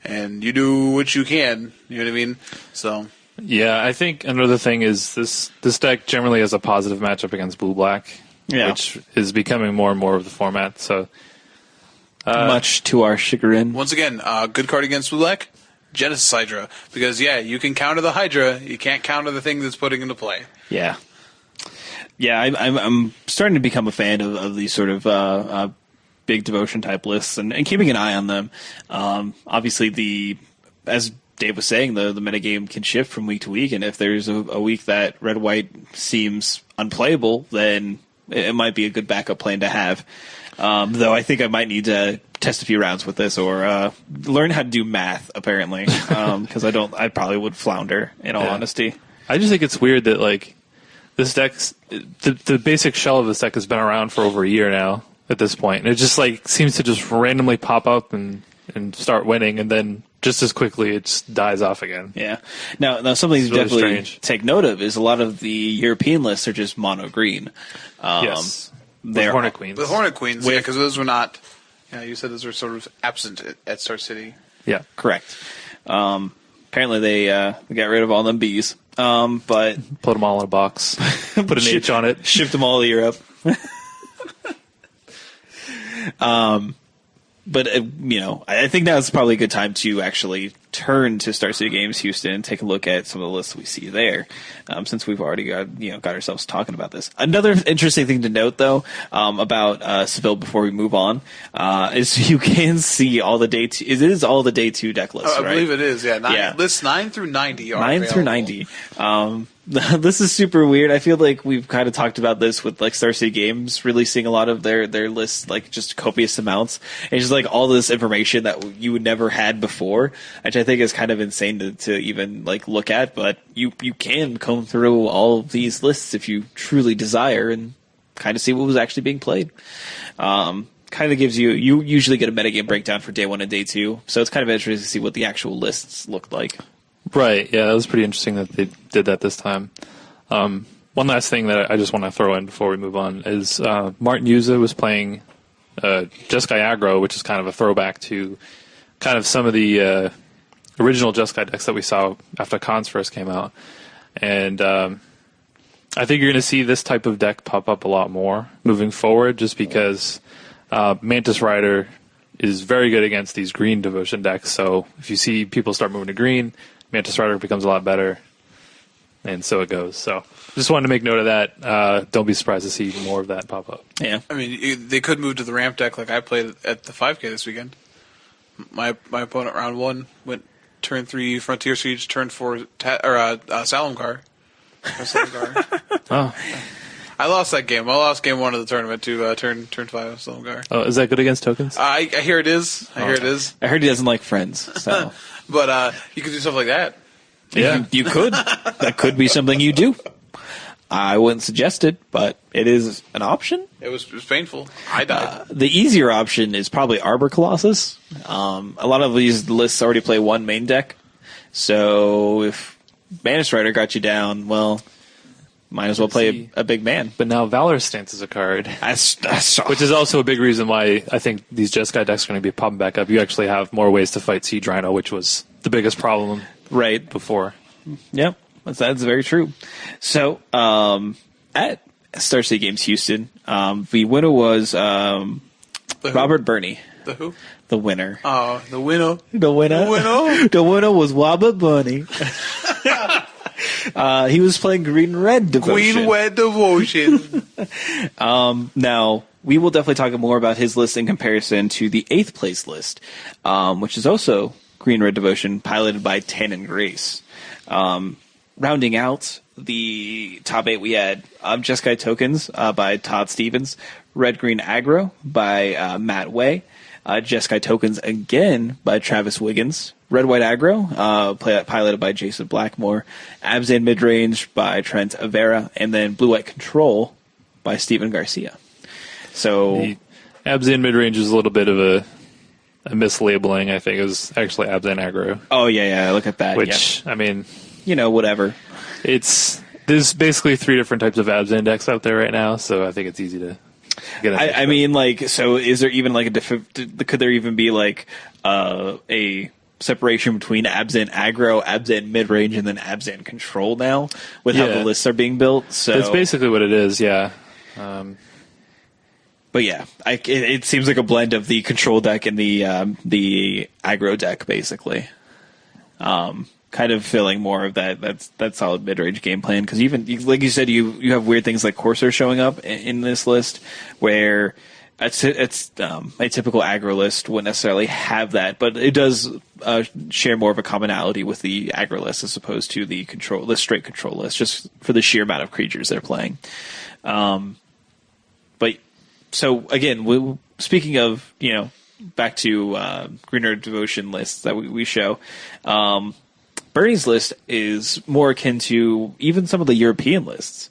and you do what you can. You know what I mean? So... Yeah, I think another thing is this deck generally has a positive matchup against blue-black, which is becoming more and more of the format. So much to our chagrin. Once again, good card against blue-black, Genesis Hydra. Because, you can counter the Hydra, you can't counter the thing that's putting into play. Yeah. Yeah, I'm starting to become a fan of these sort of big devotion-type lists and keeping an eye on them. Obviously, as Dave was saying, the metagame can shift from week to week, and if there's a week that red-white seems unplayable, then it might be a good backup plan to have. Though I think I might need to test a few rounds with this or learn how to do math, apparently, because I probably would flounder, in all honesty. I just think it's weird that, like, this deck's... The basic shell of this deck has been around for over a year now, at this point, and it just, like, seems to just randomly pop up and start winning, and then... just as quickly, it just dies off again. Yeah. Now something to really definitely strange. take note of is a lot of the European lists are just mono green. Yes. They're Hornet Queens. With Hornet Queens, because those were not... you said those were sort of absent at Star City. Yeah. Correct. Apparently they got rid of all them bees. But put them all in a box. Put an H on it. Shipped them all to Europe. But, I think now's probably a good time to actually turn to Star City Games Houston and take a look at some of the lists we see there, since we've already got ourselves talking about this. Another interesting thing to note, though, about Seville before we move on, is you can see all the day 2. It is all the day 2 deck lists, right? I believe it is, yeah. Lists 9 through 90 are 9 through 90. This is super weird. I feel like we've kind of talked about this with like Star City Games releasing a lot of their lists, like just copious amounts, and just like all this information that you would never had before, which I think is kind of insane to even like look at. But you can comb through all of these lists if you truly desire and kind of see what was actually being played. Kind of gives you usually get a metagame breakdown for day 1 and day 2, so it's kind of interesting to see what the actual lists look like. Right, yeah, that was pretty interesting that they did that this time. One last thing that I just want to throw in before we move on is Martin Yuza was playing Jeskai Aggro, which is kind of a throwback to kind of some of the original Jeskai decks that we saw after Cons first came out. And I think you're going to see this type of deck pop up a lot more moving forward, just because Mantis Rider is very good against these green devotion decks. So if you see people start moving to green, Mantis Rider becomes a lot better, and so it goes. So just wanted to make note of that. Don't be surprised to see more of that pop up. Yeah, I mean, they could move to the ramp deck like I played at the 5K this weekend. My opponent round 1 went turn 3 Frontier Siege, turn 4 Salamgar. Oh. I lost that game. I lost game 1 of the tournament to turn 5 Salamgar. Oh, is that good against tokens? I hear it is. I heard he doesn't like friends. So, but you could do stuff like that. Yeah, you could. That could be something you do. I wouldn't suggest it, but it is an option. It was painful. I died. The easier option is probably Arbor Colossus. A lot of these lists already play one main deck, so if Mantis Rider got you down, well, might as well play a big man. But now Valor Stance is a card, which is also a big reason why I think these Jeskai decks are going to be popping back up. You actually have more ways to fight Siege Rhino, which was the biggest problem before. Yep. That's very true. So, at Star City Games Houston, the winner was Robert Burney. The who? The winner. Oh, the winner. The winner. The winner. The winner was Robert Burney. He was playing Green Red Devotion. Green Red Devotion. Now, we will definitely talk more about his list in comparison to the 8th place list, which is also Green Red Devotion, piloted by Tan and Grace. Rounding out the top 8, we had Jeskai Tokens by Todd Stevens, Red Green Aggro by Matt Way, Jeskai Tokens again by Travis Wiggins, Red White Aggro piloted by Jason Blackmore, Abzan Midrange by Trent Avera, and then Blue White Control by Steven Garcia. So the Abzan Midrange is a little bit of a mislabeling. I think it was actually Abzan Aggro. Oh yeah, look at that. Which I mean, whatever. There's basically 3 different types of Abzan decks out there right now, so I think it's easy to get. I mean, so is there even could there even be a separation between Abzan Aggro, Abzan Midrange, and then Abzan Control now with how the lists are being built? So that's basically what it is. Yeah. But yeah, it seems like a blend of the control deck and the aggro deck, basically. Kind of feeling more of that solid mid-range game plan, because even like you said, you have weird things like Corsair showing up in this list, where it's a typical aggro list wouldn't necessarily have that, but it does share more of a commonality with the aggro list as opposed to the straight control list, just for the sheer amount of creatures they're playing. But so again, speaking of back to Greener Devotion lists that we show. Bernie's list is more akin to even some of the European lists,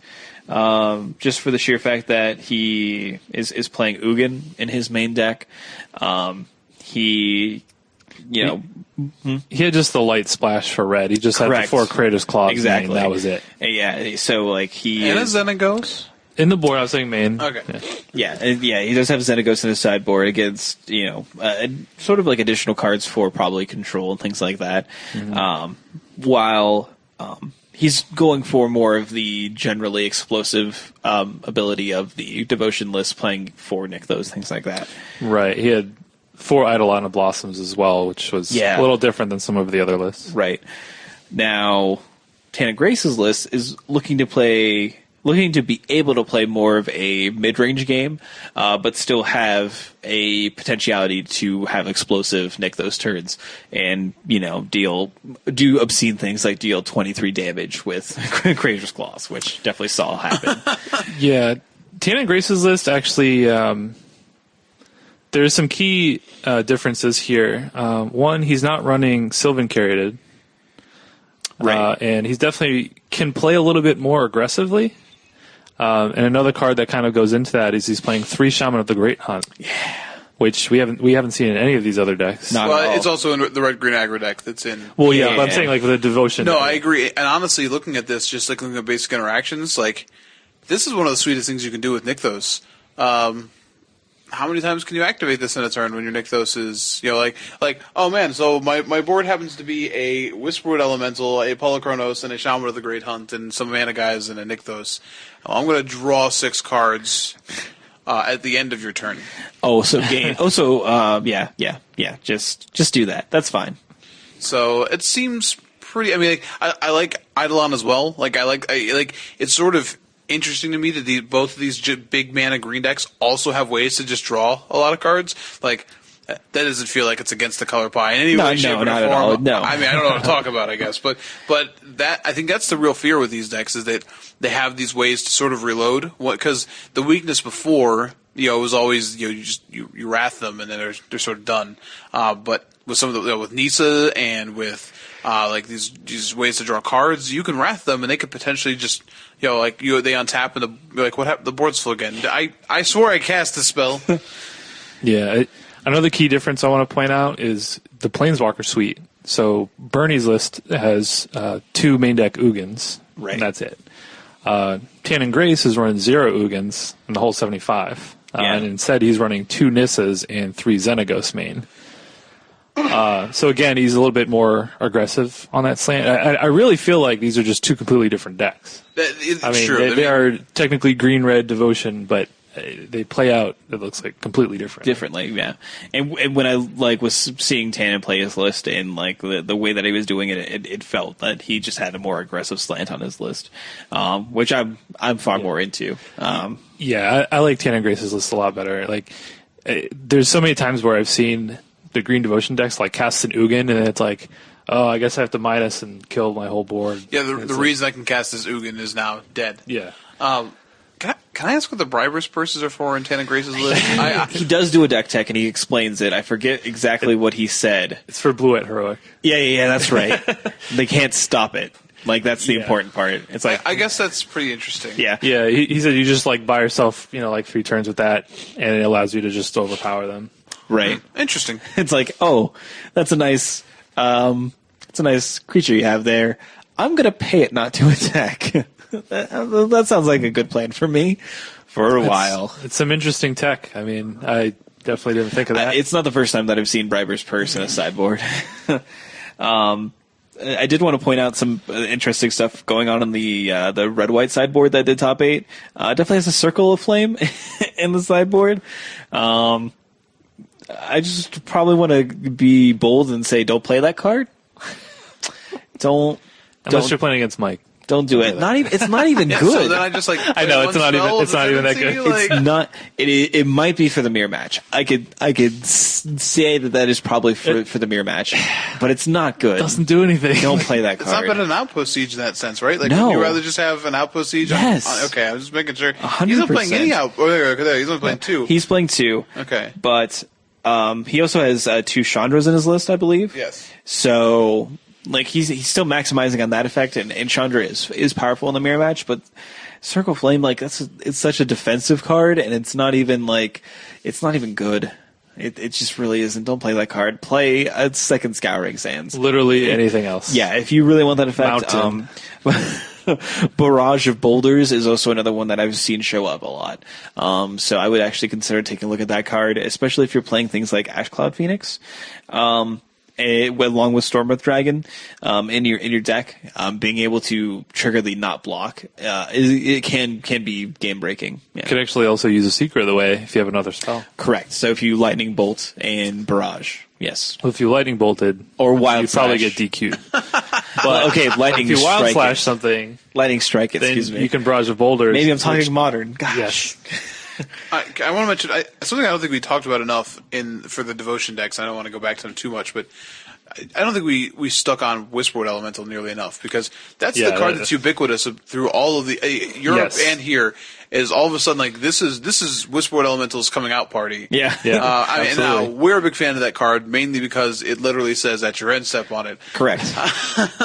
just for the sheer fact that he is playing Ugin in his main deck. He had just the light splash for red. He just had the 4 Creator's Claws. Exactly, main, that was it. Yeah, so he and a Xenagos. In the board, I was saying main. Okay. Yeah, he does have Xenagos in his sideboard against, sort of like additional cards for probably control and things like that. Mm-hmm. While he's going for more of the generally explosive ability of the Devotion list, playing 4 Nykthos, things like that. Right. He had 4 Eidolon Blossoms as well, which was a little different than some of the other lists. Right. Now, Tana Grace's list is looking to be able to play more of a mid-range game, but still have a potentiality to have explosive Nykthos turns and, do obscene things like deal 23 damage with Creator's Claws, which definitely saw happen. Yeah. Tana Grace's list actually, there's some key differences here. One, he's not running Sylvan Caryatid. Right. And he's definitely can play a little bit more aggressively. And another card that kind of goes into that is he's playing 3 Shaman of the Great Hunt. Yeah. which we haven't seen in any of these other decks. Well, it's also in the red-green aggro deck that's in. Well, yeah, but I'm saying like with a devotion. No, I agree. And honestly, looking at this, just looking at basic interactions, like this is one of the sweetest things you can do with Nykthos. How many times can you activate this in a turn when your Nykthos is, like, oh man, so my board happens to be a Whisperwood Elemental, a Polychronos, and a Shaman of the Great Hunt, and some mana guys and a Nykthos. I'm going to draw 6 cards at the end of your turn. Oh, so game. Yeah. Just do that. That's fine. So it seems pretty. I mean, I like Eidolon as well. Like it's sort of interesting to me that both of these big mana green decks also have ways to just draw a lot of cards. Like that doesn't feel like it's against the color pie in any way, shape, or form. At all. No, I mean I don't know what to talk about, I guess, but that I think that's the real fear with these decks is that they have these ways to sort of reload. Because the weakness before, was always you wrath them and then they're sort of done. But with some of the with Nisa and with like these ways to draw cards, you can wrath them and they could potentially just they untap and what happened? The board's full again. I swore I cast a spell. Yeah, another key difference I want to point out is the Planeswalker suite. So Bernie's list has 2 main deck Ugins, right? And that's it. Tannen Grace is running 0 Ugins in the whole 75. And instead he's running 2 Nissas and 3 Xenagos main. So again, he's a little bit more aggressive on that slant. I really feel like these are just 2 completely different decks. They are technically green-red devotion, but they play out, it looks like, completely differently, yeah. And when I was seeing Tannen play his list and the way that he was doing it, it felt that he just had a more aggressive slant on his list, which I'm far more into. I like Tannen Grace's list a lot better. There's so many times where I've seen the green devotion decks cast an Ugin, and it's like, oh, I guess I have to minus and kill my whole board. Yeah, the reason I can cast this Ugin is now dead. Yeah. Can I ask what the Bribers purses are for in Tannen Grace's list? He does do a deck tech, and he explains it. I forget exactly what he said. It's for Blue-White Heroic. Yeah, that's right. They can't stop it. That's the important part. It's I guess that's pretty interesting. Yeah. Yeah, he said you just buy yourself, 3 turns with that, and it allows you to just overpower them. Right. Interesting. It's that's a nice creature you have there. I'm gonna pay it not to attack. That sounds like a good plan for me for a while. It's some interesting tech. I mean, I definitely didn't think of that. It's not the first time that I've seen Briber's Purse in a sideboard. I did want to point out some interesting stuff going on in the red-white sideboard that did top 8. Definitely has a Circle of Flame in the sideboard. I just probably want to be bold and say don't play that card. Unless you're playing against Mike. Don't do it. It's not even good. So then I just I know it's not even that good. It's not. It might be for the mirror match. I could say that is probably for the mirror match, but it's not good. It doesn't do anything. Don't play that card. It's not better than an Outpost Siege in that sense, right? No. Would you rather just have an Outpost Siege? Yes. Okay, I was just making sure. 100%. He's not playing any he's only playing 2. He's playing 2. Okay. But he also has 2 Chandras in his list, I believe. Yes. So he's still maximizing on that effect, and Chandra is powerful in the mirror match, but Circle of Flame it's such a defensive card, and it's not even good. It just really isn't. Don't play that card. Play a second Scouring Sands. Literally anything else. Yeah, if you really want that effect. Barrage of Boulders is also another one that I've seen show up a lot. So I would actually consider taking a look at that card, especially if you're playing things like Ash Cloud Phoenix. Along with Stormwrath Dragon in your deck, being able to trigger the not block, it can be game breaking. Yeah. You could actually also use a Secret of the Way if you have another spell. Correct. So if you Lightning Bolt and Barrage, yes. Well, if you Lightning Bolted or Wild you Slash, probably get DQ'd. But okay, Lightning if you Wild Strike Slash something, Lightning Strike. Then excuse me. You can Barrage of Boulders. Maybe I'm talking modern. Gosh. Yes. I want to mention something I don't think we talked about enough for the devotion decks. I don't want to go back to them too much, but I don't think we stuck on Whisperwood Elemental nearly enough, because that's the card that's ubiquitous through all of the Europe and here. Is all of a sudden this is Whisperwood Elemental's coming out party. Yeah. And now we're a big fan of that card, mainly because it literally says at your end step on it. Correct.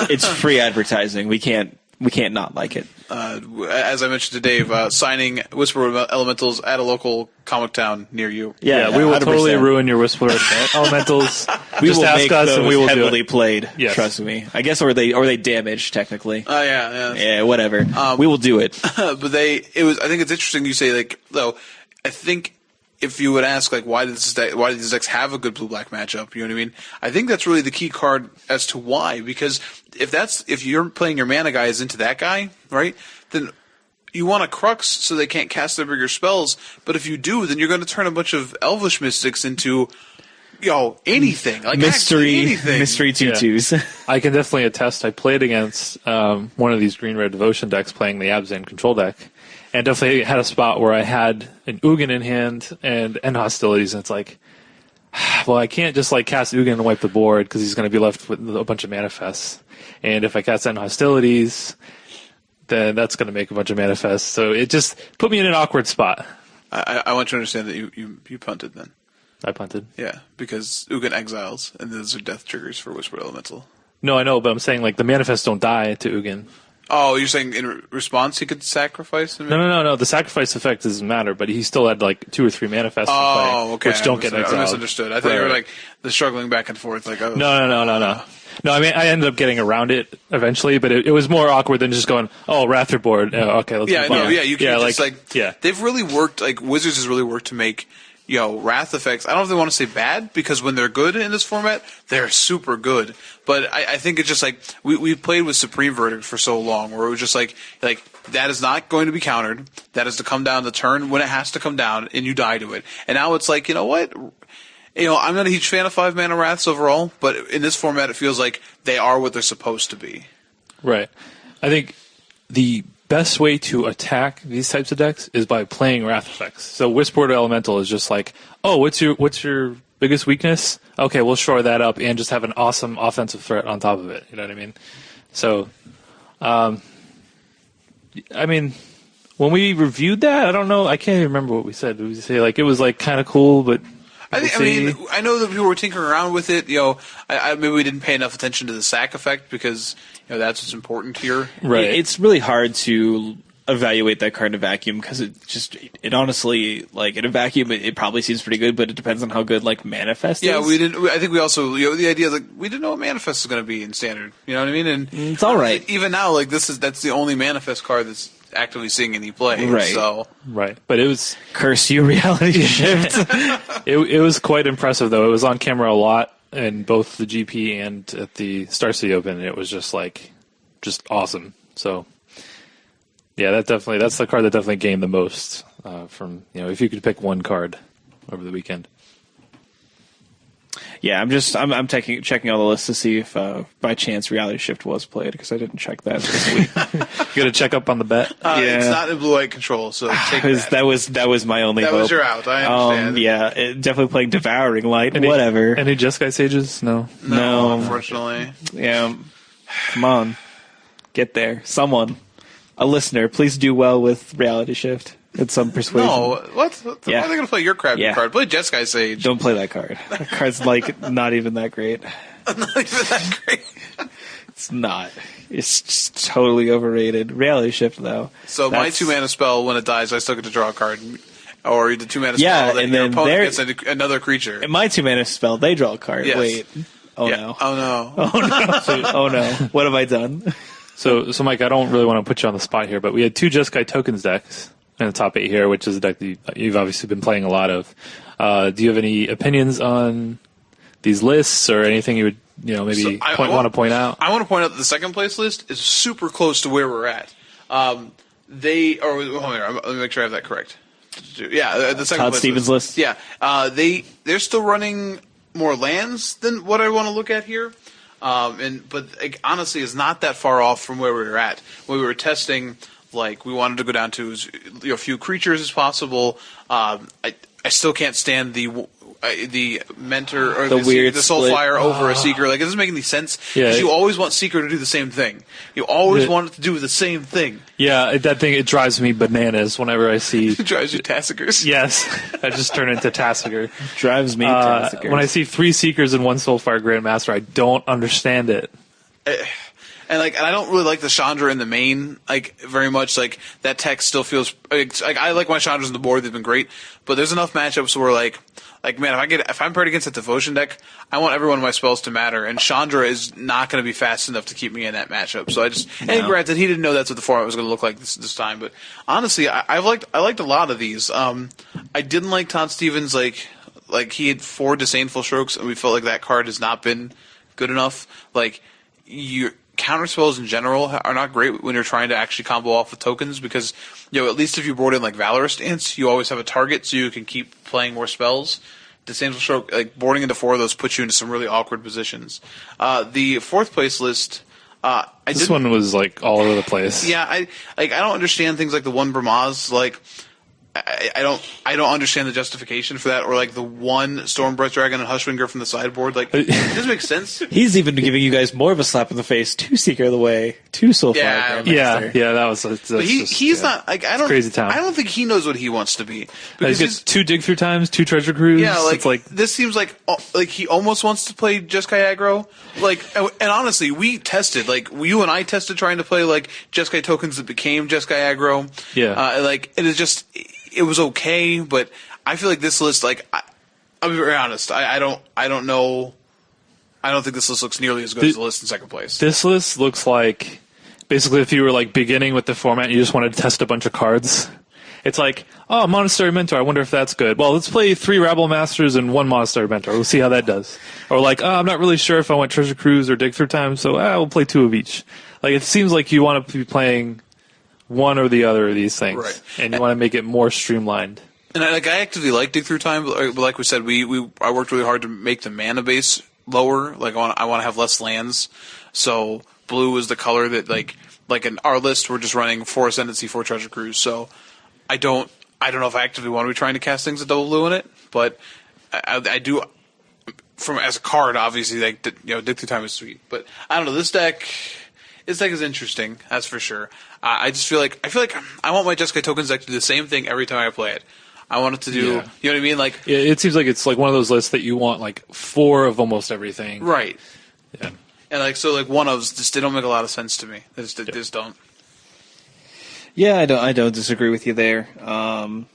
It's free advertising. We can't We can't not like it. As I mentioned to Dave, signing Whisper Elementals at a local comic town near you. Yeah, we will 100%. Totally ruin your Whisper Elementals. We Just will ask make us those and we will heavily do it. played. Yes. Trust me. I guess, or they damage technically. Yeah, whatever. We will do it. But I think it's interesting you say though. I think if you would ask why do these decks have a good blue-black matchup, you know what I mean? I think that's really the key card as to why. Because if you're playing your mana guys into that guy, right? Then you want a Crux so they can't cast their bigger spells. But if you do, then you're going to turn a bunch of Elvish Mystics into anything. Mystery 2/2s. Yeah. I can definitely attest. I played against one of these green-red devotion decks playing the Abzan control deck. And definitely had a spot where I had an Ugin in hand and End Hostilities, and it's well, I can't just cast Ugin and wipe the board because he's going to be left with a bunch of manifests. And if I cast End Hostilities, then that's going to make a bunch of manifests. So it just put me in an awkward spot. I want you to understand that you punted then. I punted. Yeah, because Ugin exiles, and those are death triggers for Whispered Elemental. No, I know, but I'm saying the manifests don't die to Ugin. Oh, you're saying in response he could sacrifice him? No. The sacrifice effect doesn't matter, but he still had 2 or 3 manifests in play, okay. which don't get exiled. I misunderstood. I thought you were the struggling back and forth. No. No, I mean, I ended up getting around it eventually, but it was more awkward than just going, Wrather board. Okay, let's move on. You can't they've really worked, Wizards has really worked to make Wrath effects, I don't know if they want to say bad, because when they're good in this format, they're super good. But I think it's just we played with Supreme Verdict for so long, where it was just that is not going to be countered. That is to come down the turn when it has to come down, and you die to it. And now it's you know what? I'm not a huge fan of 5-mana Wraths overall, but in this format, it feels like they are what they're supposed to be. Right. I think the best way to attack these types of decks is by playing Wrath effects. So Whispered Elemental is just what's your biggest weakness? Okay, we'll shore that up and just have an awesome offensive threat on top of it. You know what I mean? So, I mean, when we reviewed that, I don't know. I can't even remember what we said. Did we say it was kind of cool, but I know that people were tinkering around with it. Maybe we didn't pay enough attention to the sack effect because that's what's important here. Right. It's really hard to evaluate that card in a vacuum because it honestly in a vacuum it probably seems pretty good, but it depends on how good Manifest is. Yeah, we didn't. I think we also the idea we didn't know what Manifest is going to be in Standard. You know what I mean? And it's all right. Even now, that's the only Manifest card that's actively seeing any play. Right. So. Right. But it was curse you, Reality Shift. It was quite impressive though. It was on camera a lot in both the GP and at the Star City Open. And it was just awesome. So. Yeah, that's the card that definitely gained the most from if you could pick one card over the weekend. Yeah, I'm checking all the lists to see if by chance Reality Shift was played because I didn't check that this week. You got to check up on the bet. It's not in blue-white control, so take that was my only hope. That was your out. I understand. Definitely playing Devouring Light. Whatever. Any Jeskai Sages? No, unfortunately. Yeah, come on, get there, someone. A listener, please do well with Reality Shift and some persuasion. No, what? Yeah. Why are they going to play your crappy card? Play Jeskai Sage. Don't play that card. That card's not even that great. Not even that great. It's not. It's just totally overrated. Reality Shift, though. So my 2-mana spell, when it dies, I still get to draw a card. Or the 2-mana spell, and your then opponent gets another creature. In my 2-mana spell, they draw a card. Yes. Wait. No. Oh, no. Oh, no. What have I done? So, Mike, I don't really want to put you on the spot here, but we had 2 Jeskai Tokens decks in the top 8 here, which is a deck that you've obviously been playing a lot of. Do you have any opinions on these lists or anything you would want to point out? I want to point out that the second place list is super close to where we're at. Let me make sure I have that correct. Yeah, the second Todd place Stevens list. Yeah, they're still running more lands than what I want to look at here. But honestly, it's not that far off from where we were at. When we were testing, we wanted to go down to as few creatures as possible. I still can't stand the mentor or the Soulfire over a Seeker. It doesn't make any sense because you always want Seeker to do the same thing. You always want it to do the same thing. Yeah, that thing, it drives me bananas whenever I see... It drives you Tassigers? Yes. I just turn into Tassiger. Drives me Tassigers. When I see 3 Seekers and 1 Soulfire Grandmaster, I don't understand it. And I don't really like the Chandra in the main very much. That tech still feels I like my Chandras on the board; they've been great. But there's enough matchups where man, if I'm paired against a Devotion deck, I want every one of my spells to matter, and Chandra is not going to be fast enough to keep me in that matchup. So and granted, he didn't know that's what the format was going to look like this time. But honestly, I liked a lot of these. I didn't like Todd Stevens he had 4 Disdainful Strokes, and we felt like that card has not been good enough. Your counter spells in general are not great when you're trying to actually combo off with tokens because, at least if you board in Valorous Stance, you always have a target so you can keep playing more spells. Disdainful Stroke, boarding into 4 of those puts you into some really awkward positions. The 4th place list, this one was all over the place. Yeah, I don't understand things like the 1 Brahmaz, I don't understand the justification for that, or the 1 Stormbreath Dragon and Hushwinger from the sideboard. It doesn't make sense. He's even giving you guys more of a slap in the face. 2 Seeker of the Way, 2 Soulfire. Yeah, that was. But he's not. I don't. Crazy town. I don't think he knows what he wants to be. He's got 2 Dig Through Times, 2 Treasure Cruise. Yeah, this seems like he almost wants to play Jeskai Aggro. And honestly, we tested. You and I tested trying to play Jeskai Tokens that became Jeskai Aggro. Yeah. It is just. It was okay, but I feel like this list, I'll be very honest, I don't know. I don't think this list looks nearly as good as the list in second place. This list looks like, basically, if you were beginning with the format, and you just wanted to test a bunch of cards. It's Monastery Mentor, I wonder if that's good. Well, let's play 3 Rabble Masters and 1 Monastery Mentor. We'll see how that does. Or I'm not really sure if I want Treasure Cruise or Dig Through Time, so we'll play 2 of each. It seems like you want to be playing one or the other of these things, right. And you want to make it more streamlined. And I actively like Dig Through Time, but like we said, I worked really hard to make the mana base lower. I want to have less lands, so blue is the color that in our list we're just running 4 Ascendancy, 4 Treasure Cruise. So I don't know if I actively want to be trying to cast things with double blue in it, but I do. As a card, obviously, Dig Through Time is sweet, but I don't know this deck. This deck is interesting, that's for sure. I just feel like I want my Jeskai Tokens deck to do the same thing every time I play it. I want it to do, you know what I mean? It seems like it's one of those lists that you want 4 of almost everything. Right. Yeah. And one of just they don't make a lot of sense to me. They just don't. Yeah, I don't disagree with you there. Now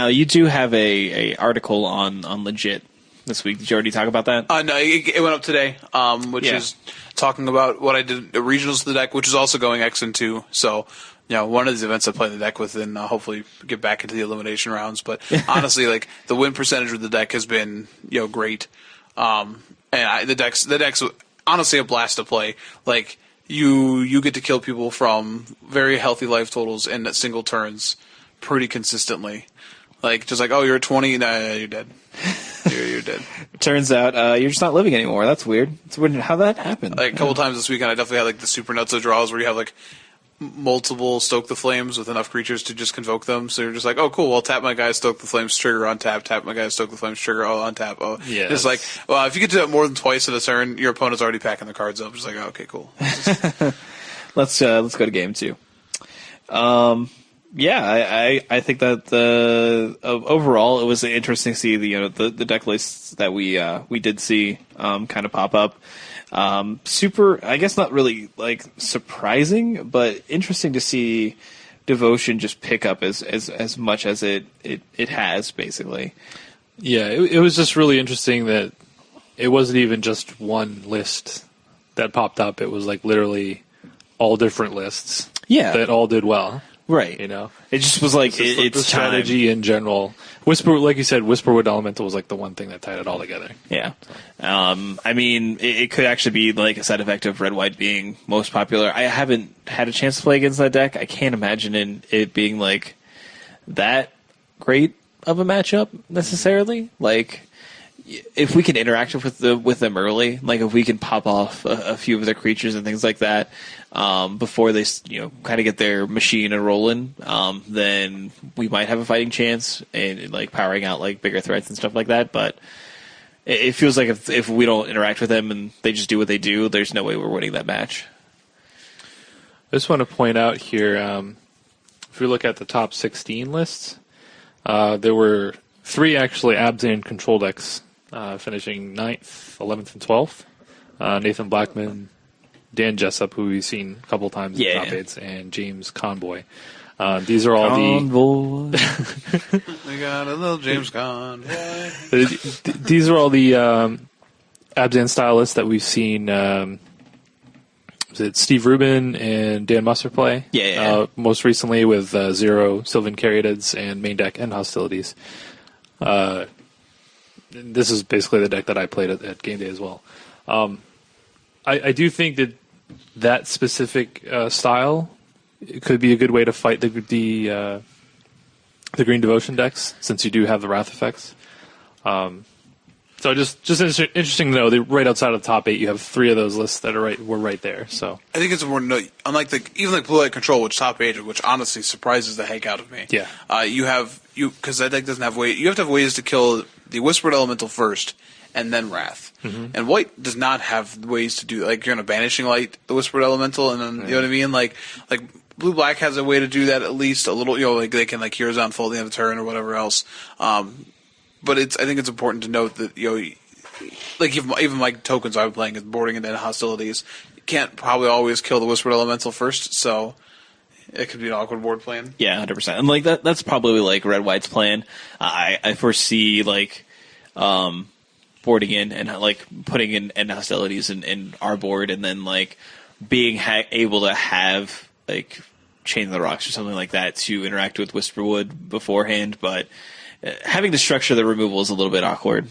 you do have a article on Legit this week. Did you already talk about that? No, it went up today, which is talking about what I did, the regionals of the deck, which is also going X and 2. So, one of these events I play the deck with and hopefully get back into the elimination rounds. But honestly, the win percentage of the deck has been, great. And the deck's honestly a blast to play. You get to kill people from very healthy life totals in single turns pretty consistently. You're at 20, nah, you're dead. You're dead. Turns out you're just not living anymore. That's weird. It's weird how that happened. A couple times this weekend, I definitely had the super nutso draws where you have multiple Stoke the Flames with enough creatures to just convoke them. So you're just oh cool, I'll tap my guy, Stoke the Flames, trigger on tap, tap my guy, Stoke the Flames, trigger, on tap. Oh, yeah. Just if you get to that more than twice in a turn, your opponent's already packing the cards up. Just okay, cool. Let's go to game 2. Yeah, I think that overall it was interesting to see the deck lists that we did see kind of pop up. Super, I guess not really surprising, but interesting to see Devotion just pick up as much as it has basically. Yeah, it was just really interesting that it wasn't even just one list that popped up. It was literally all different lists. Yeah, that all did well. Right. It just was it's the strategy in general. Whisper, like you said, Whisperwood Elemental was the one thing that tied it all together. Yeah. It could actually be a side effect of red-white being most popular. I haven't had a chance to play against that deck. I can't imagine it being that great of a matchup necessarily. If we can interact with them early, if we can pop off a few of their creatures and things like that before they kind of get their machine and rolling, then we might have a fighting chance and powering out bigger threats and stuff like that. But it feels like if we don't interact with them and they just do what they do, there's no way we're winning that match. I just want to point out here, if we look at the top 16 lists, there were 3 actually Abzan control decks finishing 9th, 11th, and 12th. Nathan Blackman, Dan Jessup, who we've seen a couple times in top eights, and James Conboy. These are all Convoy. We got a little James Conboy. These are all the Abzan stylists that we've seen. Was it Steve Rubin and Dan Musser play? Yeah. Most recently with Zero, Sylvan Caryatids, and main deck and hostilities. This is basically the deck that I played at game day as well. I do think that specific style could be a good way to fight the Green Devotion decks, since you do have the Wrath effects. So just interesting to know that right outside of the top 8, you have 3 of those lists that were right there. So I think it's important to note, unlike even Blue Light Control, which top 8, which honestly surprises the heck out of me. Yeah. Because that deck doesn't have ways. You have to have ways to kill the Whispered Elemental first, and then Wrath. Mm-hmm. And White does not have ways to do, you're going to Banishing Light the Whispered Elemental, and then, you know what I mean? Like Blue Black has a way to do that at least a little, they can Heroes Unfold the end of the turn or whatever else. But I think it's important to note that, even tokens I've been playing is boarding and then hostilities, you can't probably always kill the Whispered Elemental first, so it could be an awkward board plan. Yeah, 100%. And that's probably Red White's plan. I foresee boarding in and putting in hostilities in our board, and then being able to have Chain of the Rocks or something like that to interact with Whisperwood beforehand, but having to structure the removal is a little bit awkward.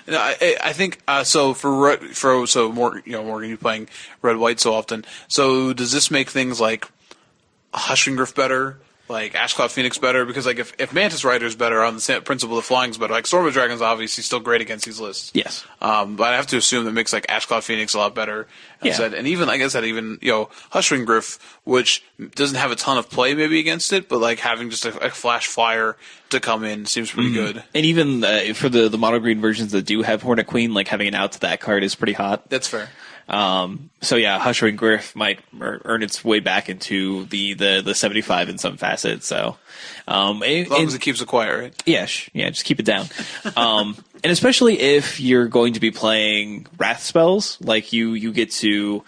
No, I think so. So Morgan, you playing Red White so often. So does this make things like Hushing Griff better, like Ashcloud Phoenix better? Because if Mantis Rider is better on the principle of flying's better, Storm of Dragons obviously still great against these lists. Yes. But I have to assume that makes Ashcloud Phoenix a lot better. And even Hushing Griff, which doesn't have a ton of play maybe against it, but having just a flash flyer to come in seems pretty good. And even for the mono green versions that do have Hornet Queen, having an out to that card is pretty hot. That's fair. Hushing Griff might earn its way back into the 75 in some facets. So, as long as it keeps it quiet, right? Yeah, just keep it down. And especially if you're going to be playing Wrath spells, you get to,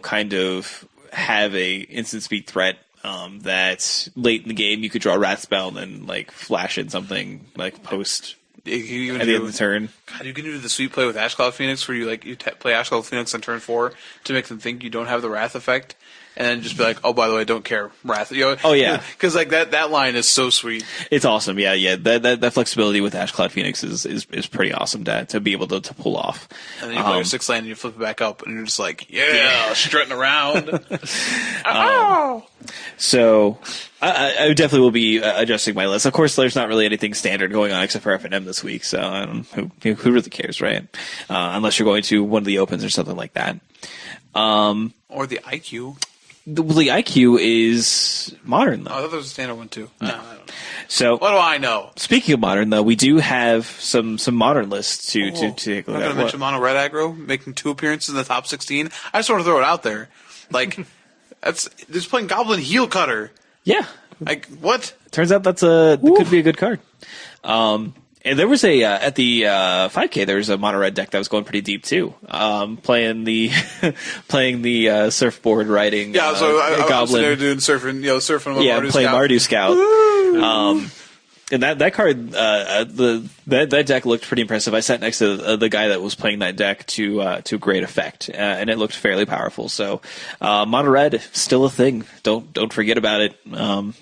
kind of have a instant speed threat. That late in the game you could draw a Wrath spell and then flash in something post at the end of the turn. God, you can do the sweet play with Ashcloud Phoenix, where you play Ashcloud Phoenix on turn 4 to make them think you don't have the Wrath effect, and then just be oh, by the way, don't care, Wrath. Oh yeah, because that line is so sweet. It's awesome. Yeah. That flexibility with Ashcloud Phoenix is pretty awesome to be able to pull off. And then you play your 6th land and you flip it back up, and you're just strutting around. So I definitely will be adjusting my list. Of course, there's not really anything standard going on except for F&M this week, so I don't who really cares, right? Unless you're going to one of the opens or something like that. Or the IQ. The IQ is modern, though. I thought there was a standard one, too. No. I don't know. So, what do I know? Speaking of modern, though, we do have some modern lists to take a look at. I'm going to mention Mono Red Aggro, making 2 appearances in the top 16. I just want to throw it out there. They're playing Goblin Heel Cutter. Yeah. What? Turns out that could be a good card. And there was at the 5K, there was a mono red deck that was going pretty deep too. Playing the surfboard riding. Yeah, so I Goblin. was there doing surfing on Mardu playing Scout. Mardu Scout. And that card, that deck looked pretty impressive. I sat next to the guy that was playing that deck to great effect, and it looked fairly powerful. So, mono red still a thing. Don't forget about it.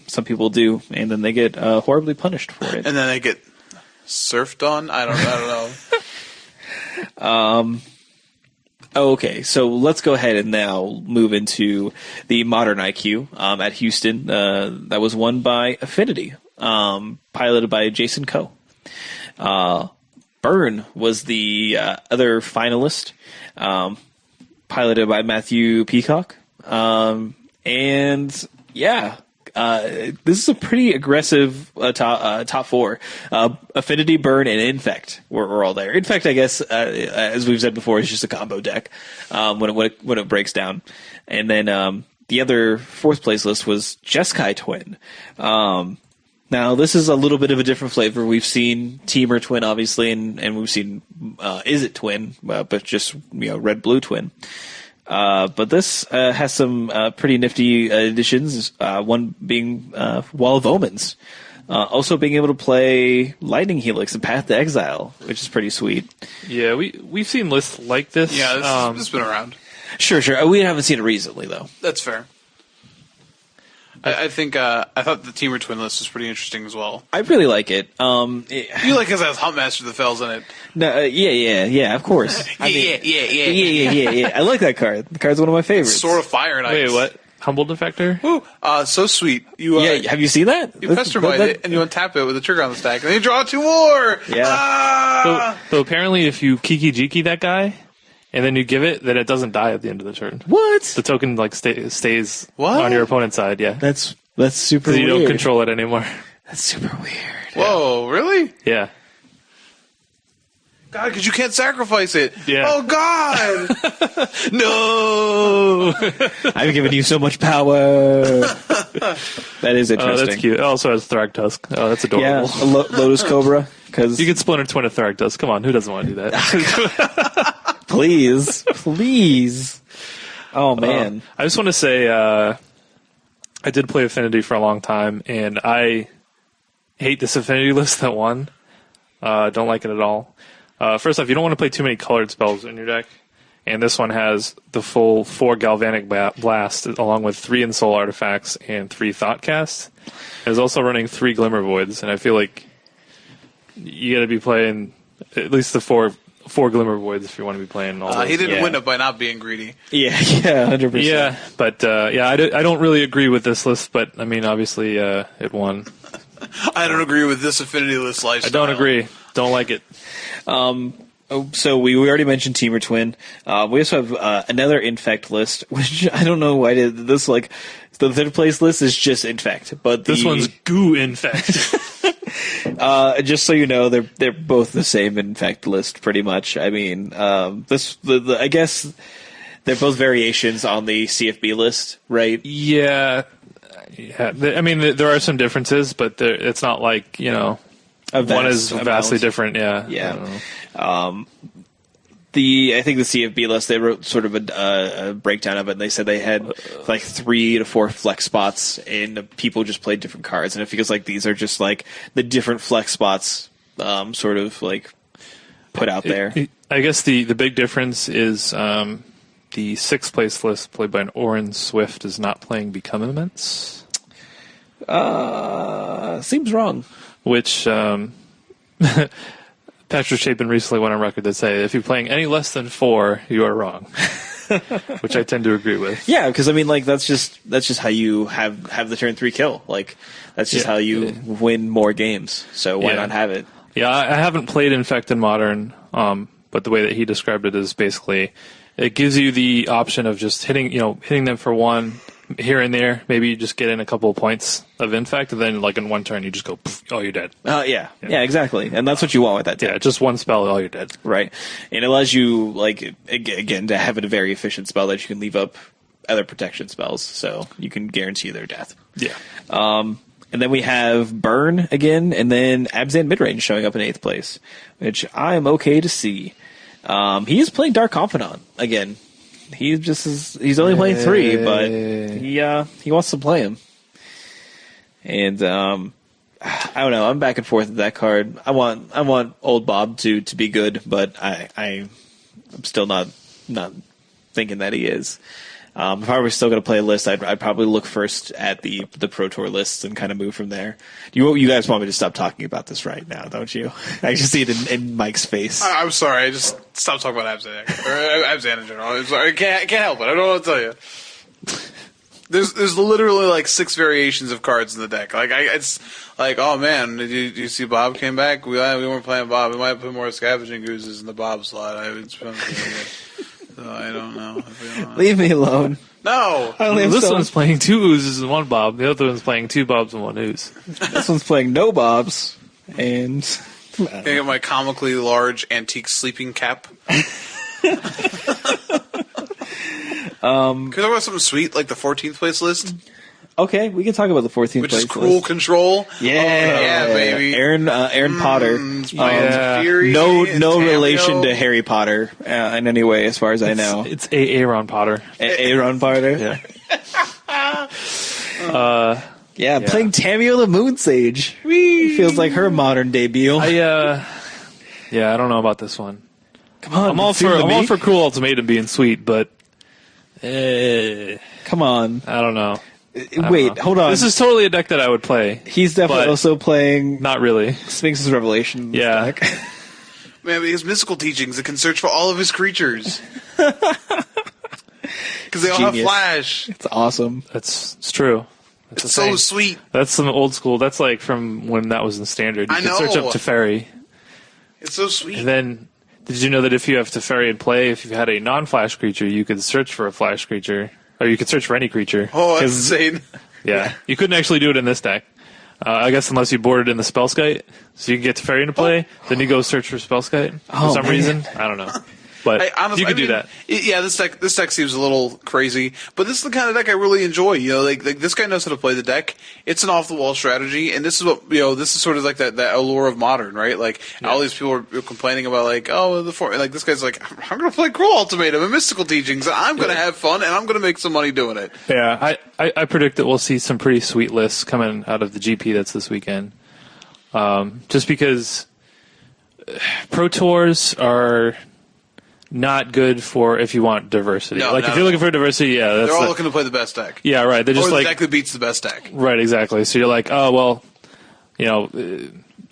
Some people do, and then they get horribly punished for it. And then they get surfed on. I don't know. Okay, so let's go ahead and now move into the modern IQ at Houston. That was won by Affinity. Piloted by Jason Coe. Burn was the other finalist, piloted by Matthew Peacock. And yeah, this is a pretty aggressive top 4. Affinity, Burn, and Infect were all there. Infect, I guess, as we've said before, is just a combo deck when it breaks down. And then the other 4th place list was Jeskai Twin. Now, this is a little bit of a different flavor. We've seen Team or Twin, obviously, and we've seen Is It Twin, but just red-blue twin. But this has some pretty nifty additions, one being Wall of Omens. Also being able to play Lightning Helix and Path to Exile, which is pretty sweet. Yeah, we've seen lists like this. Yeah, this has been around. Sure. We haven't seen it recently, though. That's fair. I think I thought the Team or Twin list was pretty interesting as well. I really like it. You like because it has Huntmaster the Fells in it. No, yeah, of course. Yeah. I like that card. The card's one of my favorites. Sword of Fire and Ice. Wait, what? Humble Defector? Ooh, so sweet. Have you seen that? You customize it, and you untap it with a trigger on the stack, and then you draw 2 more! Yeah. So apparently if you Kiki-Jiki that guy, and then you give it, then it doesn't die at the end of the turn. What? The token stays on your opponent's side, yeah. That's super weird. You don't control it anymore. That's super weird. Whoa, really? Yeah. God, because you can't sacrifice it. Yeah. Oh, God! No! I've given you so much power. That is interesting. Oh, that's cute. It also has Thragtusk. Oh, that's adorable. Yeah, Lotus Cobra. Cause you can Splinter Twin a Thragtusk. Come on, who doesn't want to do that? Please. Oh, man. I just want to say I did play Affinity for a long time, and I hate this Affinity list that won. Don't like it at all. First off, you don't want to play too many colored spells in your deck, and this one has the full 4 Galvanic Blast, along with 3 Ensoul Artifacts and 3 Thoughtcast. It's also running 3 Glimmer Voids, and I feel like you got to be playing at least the 4 Glimmer Voids if you want to be playing all those. He didn't win it by not being greedy. Yeah, 100%. Yeah, but I don't really agree with this list, but I mean, obviously it won. I don't agree with this Affinity list lifestyle. I don't agree. Don't like it. So we already mentioned Team or Twin. We also have another Infect list, which I don't know why this the third place list is just Infect, but this one's Goo Infect. Just so you know, they're both the same Infect list, pretty much. I mean, I guess they're both variations on the CFB list, right? Yeah. I mean, there are some differences, but it's not like one is vastly different. Yeah. I think the CFB list, they wrote sort of a breakdown of it, and they said they had like 3 to 4 flex spots, and people just played different cards, and it feels like these are just like the different flex spots, sort of like put out there. I guess the big difference is the 6th place list played by an Orin Swift is not playing Become Immense. Seems wrong. Which Patrick Chapin recently went on record to say, if you're playing any less than 4, you are wrong. Which I tend to agree with. Yeah, because I mean, like that's just how you have the turn 3 kill. Like that's just how you win more games. So why not have it? Yeah, I haven't played Infect in Modern, but the way that he described it is basically it gives you the option of just hitting them for 1 here and there. Maybe you just get in a couple of points of Infect, and then like in 1 turn you just go, oh, you're dead. Yeah, exactly. And that's what you want with that deck. Yeah, just 1 spell, oh, you're dead. Right. And it allows you, like, again, to have a very efficient spell that you can leave up other protection spells, so you can guarantee their death. Yeah. And then we have Burn again, and then Abzan Midrange showing up in 8th place, which I'm okay to see. He is playing Dark Confidant again. He's only playing 3, but he wants to play him. And I don't know. I'm back and forth with that card. I want old Bob to be good, but I'm still not thinking that he is. If I were still going to play a list, I'd probably look first at the Pro Tour lists and kind of move from there. You guys want me to stop talking about this right now, don't you? I just see it in Mike's face. I'm sorry. I just stopped talking about Abzan or Abzan in general. I'm sorry. I can't help it. I don't know what to tell you. There's literally like 6 variations of cards in the deck. Like it's like, oh man, did you see Bob came back? We weren't playing Bob. We might put more Scavenging Oozes in the Bob slot. So I don't know. Leave me alone. No. This one's playing 2 oozes and 1 Bob. The other one's playing 2 Bobs and 1 ooze. This one's playing no Bobs and. Can I get my comically large antique sleeping cap? Can we talk about something sweet like the 14th place list? Okay, we can talk about the 14th which place is Cruel list. Control. Yeah, baby. Aaron Potter. Fury No and Tamio. relation to Harry Potter in any way, as far as I know. It's Aaron Potter. Aaron Potter. Yeah. Yeah, playing Tamio the Moon Sage. Feels like her modern debut. I don't know about this one. Come on, I'm all for Cruel Ultimatum being sweet, but come on. I don't know. Wait, hold on. This is totally a deck that I would play. He's definitely also playing Not really. Sphinx's Revelation. Yeah. Deck. Man, but he has mystical teachings that can search for all of his creatures. Because they all have flash. It's awesome. It's true. That's It's so sweet. That's some old school. That's like from when that was in Standard. You I could know. search up Teferi. It's so sweet. And then, did you know that if you have Teferi in play, if you had a non-flash creature, you could search for a flash creature. Or you could search for any creature. Oh, that's insane. Yeah. You couldn't actually do it in this deck. I guess unless you boarded in the Spellskite. So you can get Teferi into play, then you go search for Spellskite for some reason. I don't know. But Honestly, you could do that. This deck seems a little crazy, but this is the kind of deck I really enjoy. You know, like this guy knows how to play the deck. It's an off the wall strategy, and this is what this is sort of like that allure of Modern, right? Like all these people are complaining about like, like this guy's like, I'm going to play Cruel Ultimatum and Mystical Teachings. I'm going to have fun, and I'm going to make some money doing it. Yeah, I predict that we'll see some pretty sweet lists coming out of the GP that's this weekend. Just because Pro Tours are not good for if you want diversity. If you're looking for diversity, they're all looking to play the best deck. Yeah, right. They're just the deck that beats the best deck. Right, exactly. So you're like, oh well, a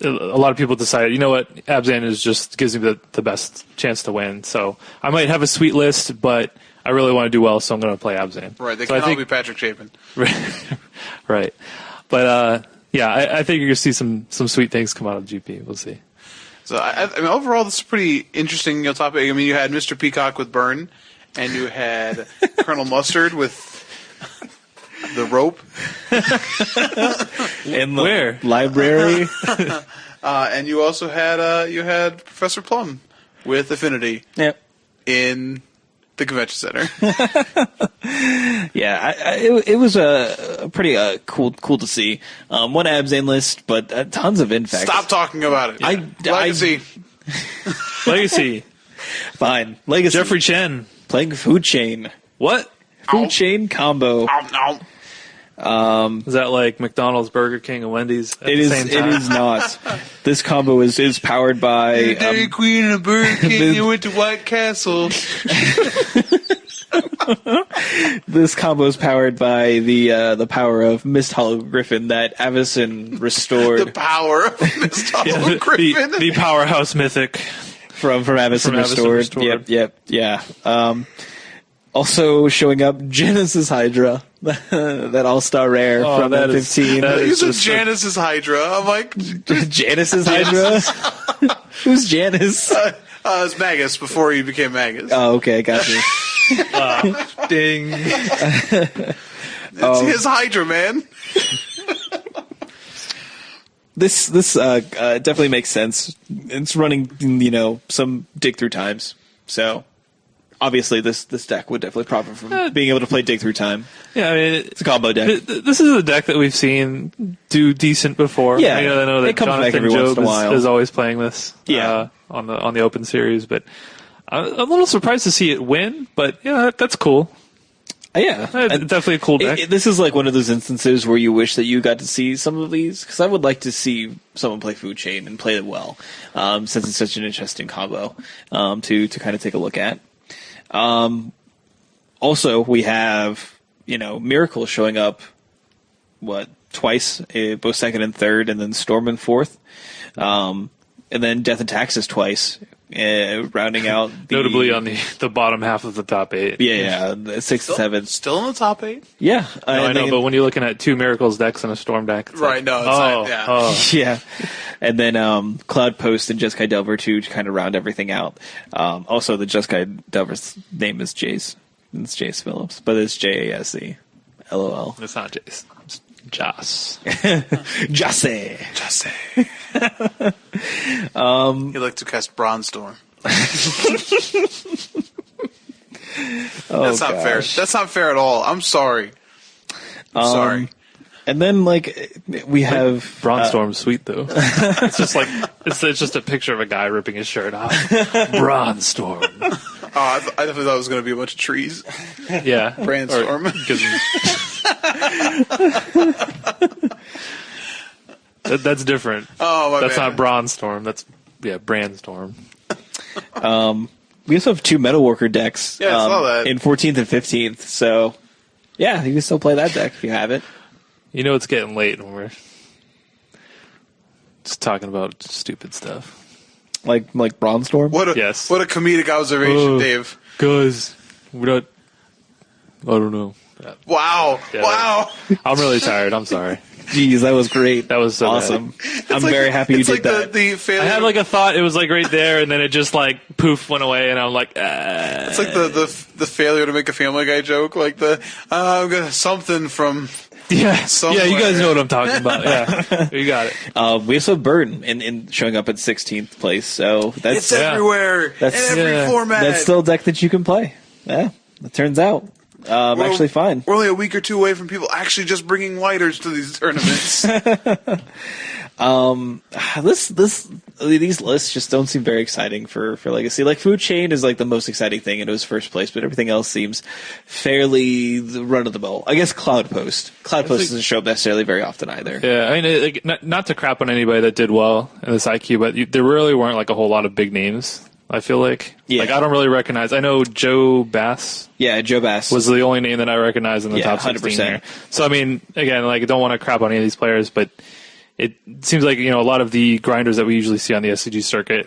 lot of people decide, you know what, Abzan just gives me the best chance to win. So I might have a sweet list, but I really want to do well, so I'm going to play Abzan. Right. They can't all be Patrick Chapin. Right. But I think you're going to see some sweet things come out of GP. We'll see. So I mean, overall, this is a pretty interesting topic. I mean, you had Mr. Peacock with Burn, and you had Colonel Mustard with the rope. In the library. And you also had Professor Plum with Affinity. Yep. In the convention center. Yeah, it was a pretty cool to see. One Abzan list, but tons of infects. Stop talking about it. Legacy. Legacy. Fine. Legacy. Jeffrey Chen. Playing Food Chain. What? Food Chain combo. Is that like McDonald's, Burger King, and Wendy's at the same time? It is not. This combo is powered by Dairy Queen and Burger King. You went to White Castle. This combo is powered by the power of Mist Hollow Griffin that Avacyn restored. The power of Mist Hollow Griffin. The powerhouse mythic from Avacyn restored. Yep. Yeah. Also showing up, Genesis Hydra, that all-star rare from that 15. You said Janice's Hydra. I'm like... Janice's Hydra? Who's Janice? It's Magus before he became Magus. Oh, okay, got you. Ding. It's his Hydra, man. This definitely makes sense. It's running, some dig through times, so... Obviously, this deck would definitely profit from being able to play Dig Through Time. Yeah, I mean, it's a combo deck. This is a deck that we've seen do decent before. Yeah, I know that it comes back every Jonathan once in a while. is always playing this. Yeah. On the Open Series, but I'm a little surprised to see it win. But yeah, that's cool. Yeah, it's definitely a cool deck. This is like one of those instances where you wish that you got to see some of these, because I would like to see someone play Food Chain and play it well, since it's such an interesting combo to kind of take a look at. Also, we have, Miracle showing up, twice, both second and third, and then Storm in fourth. And then Death and Taxes twice, rounding out notably on the bottom half of the top 8. Yeah, 6 and 7. Still in the top 8? Yeah. I know, but when you're looking at 2 Miracles decks and a Storm deck, it's right, like, it's not, yeah. Yeah. And then Cloud Post and Jeskai Delver to kind of round everything out. Also, the Jeskai Delver's name is Jace. It's Jace Phillips, but it's Jase. LOL. It's not Jace. It's Joss. Jase. He'd like to cast Bronze Storm. That's not fair. That's not fair at all. I'm sorry. Sorry. And then, like, we have Bronzestorm's sweet though. It's just like it's just a picture of a guy ripping his shirt off. Bronzestorm. Oh, I definitely thought it was going to be a bunch of trees. Yeah, Brandstorm. That's different. Oh, my that's bad. not Bronzestorm. That's Brandstorm. we also have 2 Metalworker decks. Yeah, I saw that. In 14th and 15th. So, yeah, you can still play that deck if you have it. You know it's getting late when we're just talking about stupid stuff. Like Bronzestorm? What a comedic observation, Dave. Guys, we're not... I don't know. Wow. Yeah, wow. I'm really tired. I'm sorry. Jeez, that was great. That was so awesome. I'm like, very happy you did like that. The failure. I had like a thought. It was like right there, and then it just like poof went away, and I'm like, It's like the failure to make a Family Guy joke, like I'm gonna something from. Yeah, somewhere. yeah, you guys know what I'm talking about. Yeah, you got it. We also have Burn in showing up at 16th place, so that's It's everywhere. That's in every format. That's still a deck that you can play. Yeah, it turns out actually fine. We're only a week or 2 away from people actually just bringing lighters to these tournaments. These lists just don't seem very exciting for Legacy. Like Food Chain is like the most exciting thing, and it was first place, but everything else seems fairly run of the mill. I guess Cloud Post doesn't show up necessarily very often either. Yeah, I mean, not to crap on anybody that did well in this IQ, but there really weren't like a whole lot of big names. I feel like, I don't really recognize. I know Joe Bass. Yeah, Joe Bass was the only name that I recognized in the top 16 here. So I mean, again, like I don't want to crap on any of these players, but it seems like a lot of the grinders that we usually see on the SCG circuit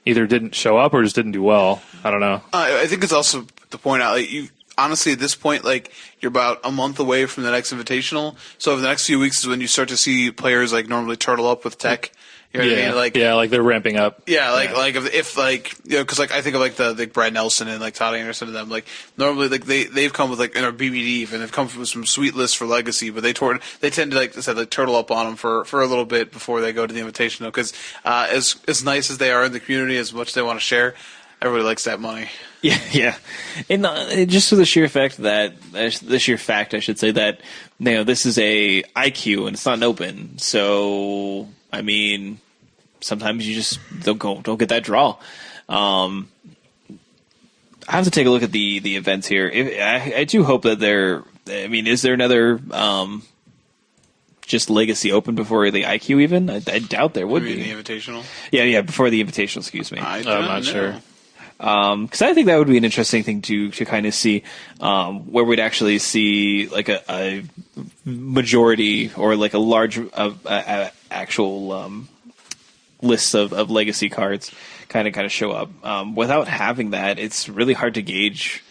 either didn't show up or just didn't do well. I don't know. I think it's also to point out, like, you honestly at this point, like you're about a month away from the next invitational. So over the next few weeks is when you start to see players like normally turtle up with tech. You know what I mean? Like, like they're ramping up. Yeah, like if because like I think of like the Brad Nelson and like Todd Anderson and them. Like normally like they've come with like in our BBD and they've come with some sweet lists for Legacy, but they tend to like I said like turtle up on them for a little bit before they go to the invitational because as nice as they are in the community, as much as they want to share, everybody likes that money. Yeah, and just for the sheer fact that I should say that this is a IQ and it's not an open, so. I mean, sometimes you just don't get that draw. I have to take a look at the events here. I do hope that is there another just Legacy Open before the IQ even? I doubt there would be. The Invitational? Yeah, before the Invitational, excuse me. I'm not sure. Because I think that would be an interesting thing to kind of see, where we'd actually see like a majority or like a large actual lists of legacy cards kind of show up. Without having that, it's really hard to gauge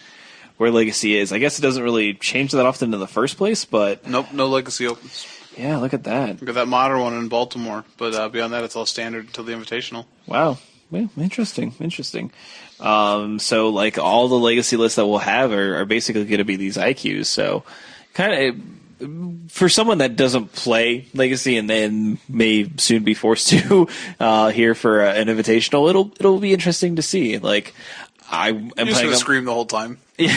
where Legacy is. I guess it doesn't really change that often in the first place, but nope, no Legacy Opens. Yeah, look at that. Look at that modern one in Baltimore, but beyond that, it's all standard until the Invitational. Wow. Yeah, interesting. So like all the legacy lists that we'll have are basically going to be these IQs. So kind of for someone that doesn't play legacy and then may soon be forced to here for an invitational, it'll be interesting to see. Like I'm just going to scream the whole time. Yeah.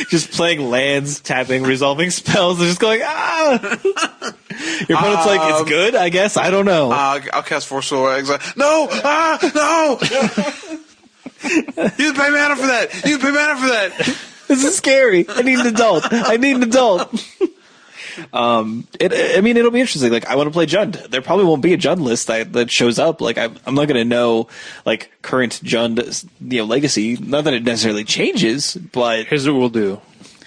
Just playing lands, tapping, resolving spells, and just going, Your opponent's like, it's good, I guess? I don't know. I'll cast Force Soul Exile. No! No! You didn't pay mana for that! This is scary. I need an adult. It'll be interesting. Like, I want to play Jund. There probably won't be a Jund list that shows up. Like, I'm not going to know, like, current Jund, legacy. Not that it necessarily changes, but here's what we'll do: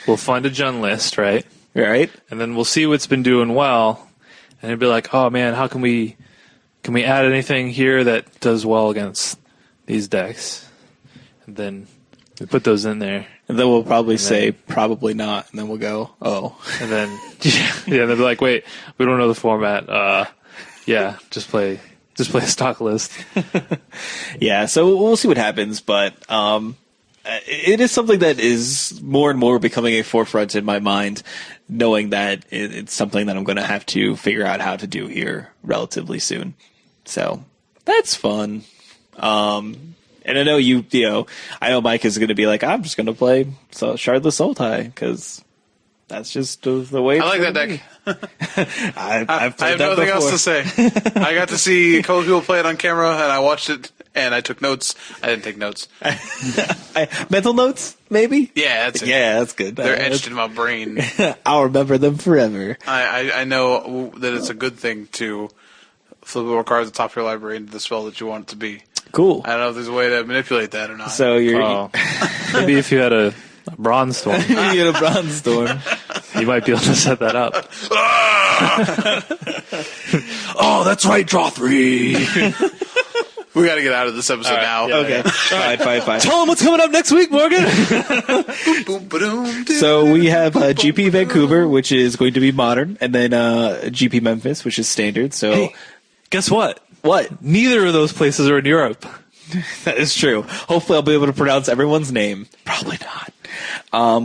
we'll find a Jund list, right? Right. And then we'll see what's been doing well, and it'll be like, oh man, how can we add anything here that does well against these decks? And then we put those in there. And then we'll probably say, probably not. And then we'll go, oh. And then, they'll be like, wait, we don't know the format. Just play a stock list. Yeah, so we'll see what happens. But it is something that is more and more becoming a forefront in my mind, knowing that it's something that I'm going to have to figure out how to do here relatively soon. So that's fun. And I know I know Mike is going to be like, I'm just going to play Shardless Sultai because that's just the way. I like that deck. I've I have nothing else to say. I got to see a couple people play it on camera, and I watched it, and I took notes. I didn't take notes. Mental notes, maybe? Yeah, that's it. Yeah, that's good. They're etched in my brain. I'll remember them forever. I know that it's a good thing to flip over cards at the top of your library into the spell that you want it to be. Cool. I don't know if there's a way to manipulate that or not. So maybe if you had a Bronze Storm. You had a Bronze Storm. You might be able to set that up. Oh, that's right, draw 3. We got to get out of this episode now. Yeah, okay. Fine. Tell them what's coming up next week, Morgan. So we have GP Vancouver, which is going to be modern, and then GP Memphis, which is standard. So, hey, guess what? What? Neither of those places are in Europe. That is true. Hopefully I'll be able to pronounce everyone's name. Probably not.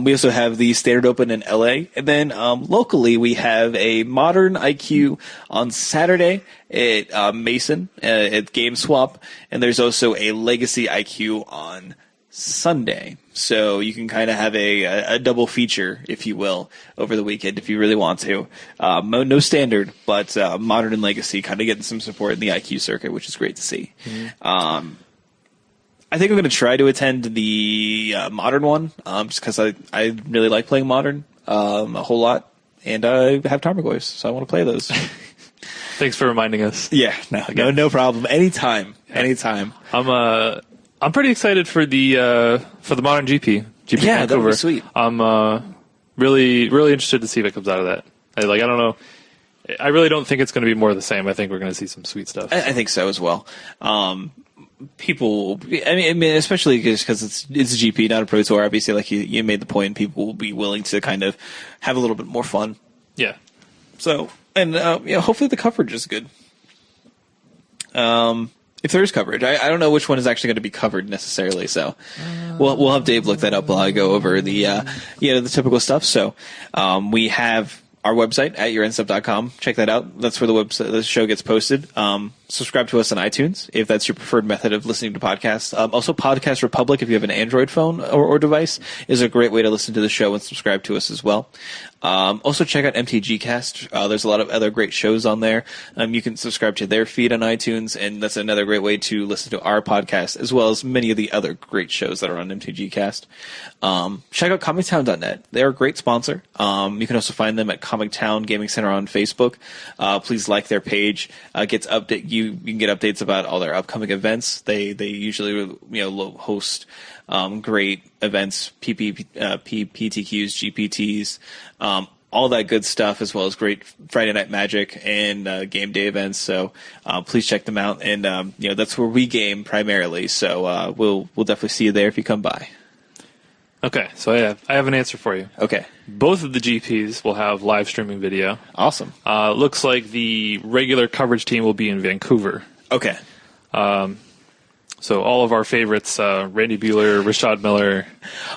We also have the Standard Open in LA. And then locally we have a Modern IQ on Saturday at Mason at GameSwap. And there's also a Legacy IQ on Sunday. So you can kind of have a double feature, if you will, over the weekend if you really want to. No Standard, but Modern and Legacy kind of getting some support in the IQ circuit, which is great to see. Mm-hmm. I think I'm going to try to attend the Modern one, just because I really like playing Modern a whole lot, and I have Tarmogoyfs, so I want to play those. Thanks for reminding us. Yeah, no problem. Anytime. I'm pretty excited for the Modern GP yeah, Vancouver. That would be sweet. I'm really interested to see what comes out of that. I don't know. I really don't think it's going to be more of the same. I think we're going to see some sweet stuff. I think so as well. People, I mean, especially because it's a GP, not a Pro Tour. Obviously, like you made the point, people will be willing to kind of have a little bit more fun. Yeah. So, and hopefully the coverage is good. If there is coverage, I don't know which one is actually going to be covered necessarily. So, we'll have Dave look that up while I go over the typical stuff. So, we have our website at yourendstuff.com. Check that out. That's where the show gets posted. Subscribe to us on iTunes if that's your preferred method of listening to podcasts. Also, Podcast Republic, if you have an Android phone or device, is a great way to listen to the show and subscribe to us as well. Also, check out MTGcast. There's a lot of other great shows on there. You can subscribe to their feed on iTunes, and that's another great way to listen to our podcast, as well as many of the other great shows that are on MTGcast. Check out ComicTown.net. They're a great sponsor. You can also find them at Comic Town Gaming Center on Facebook. Please like their page. Gets update. You can get updates about all their upcoming events. They usually host great events, PTQs, GPTs, all that good stuff, as well as great Friday Night Magic and game day events. So please check them out. And that's where we game primarily. So we'll definitely see you there if you come by. Okay, so I have an answer for you. Okay. Both of the GPs will have live streaming video. Awesome. Looks like the regular coverage team will be in Vancouver. Okay. So all of our favorites, Randy Buehler, Rashad Miller,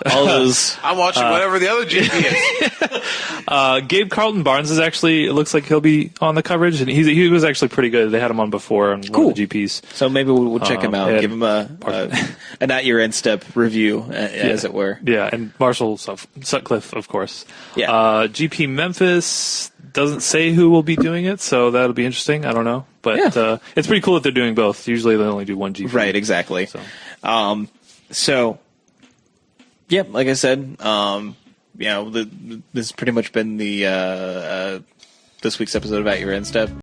all those. I'm watching whatever the other GP is. Gabe Carlton Barnes is actually, it looks like he'll be on the coverage, and he was actually pretty good. They had him on before on one of the GPs. So maybe we'll check him out, give him an at your end step review, as it were. Yeah, and Marshall Sutcliffe, of course. Yeah. GP Memphis doesn't say who will be doing it, so that'll be interesting. I don't know. But it's pretty cool that they're doing both. Usually they only do one GP. Right, exactly. So yeah, like I said, this has pretty much been the this week's episode of At Your End Step.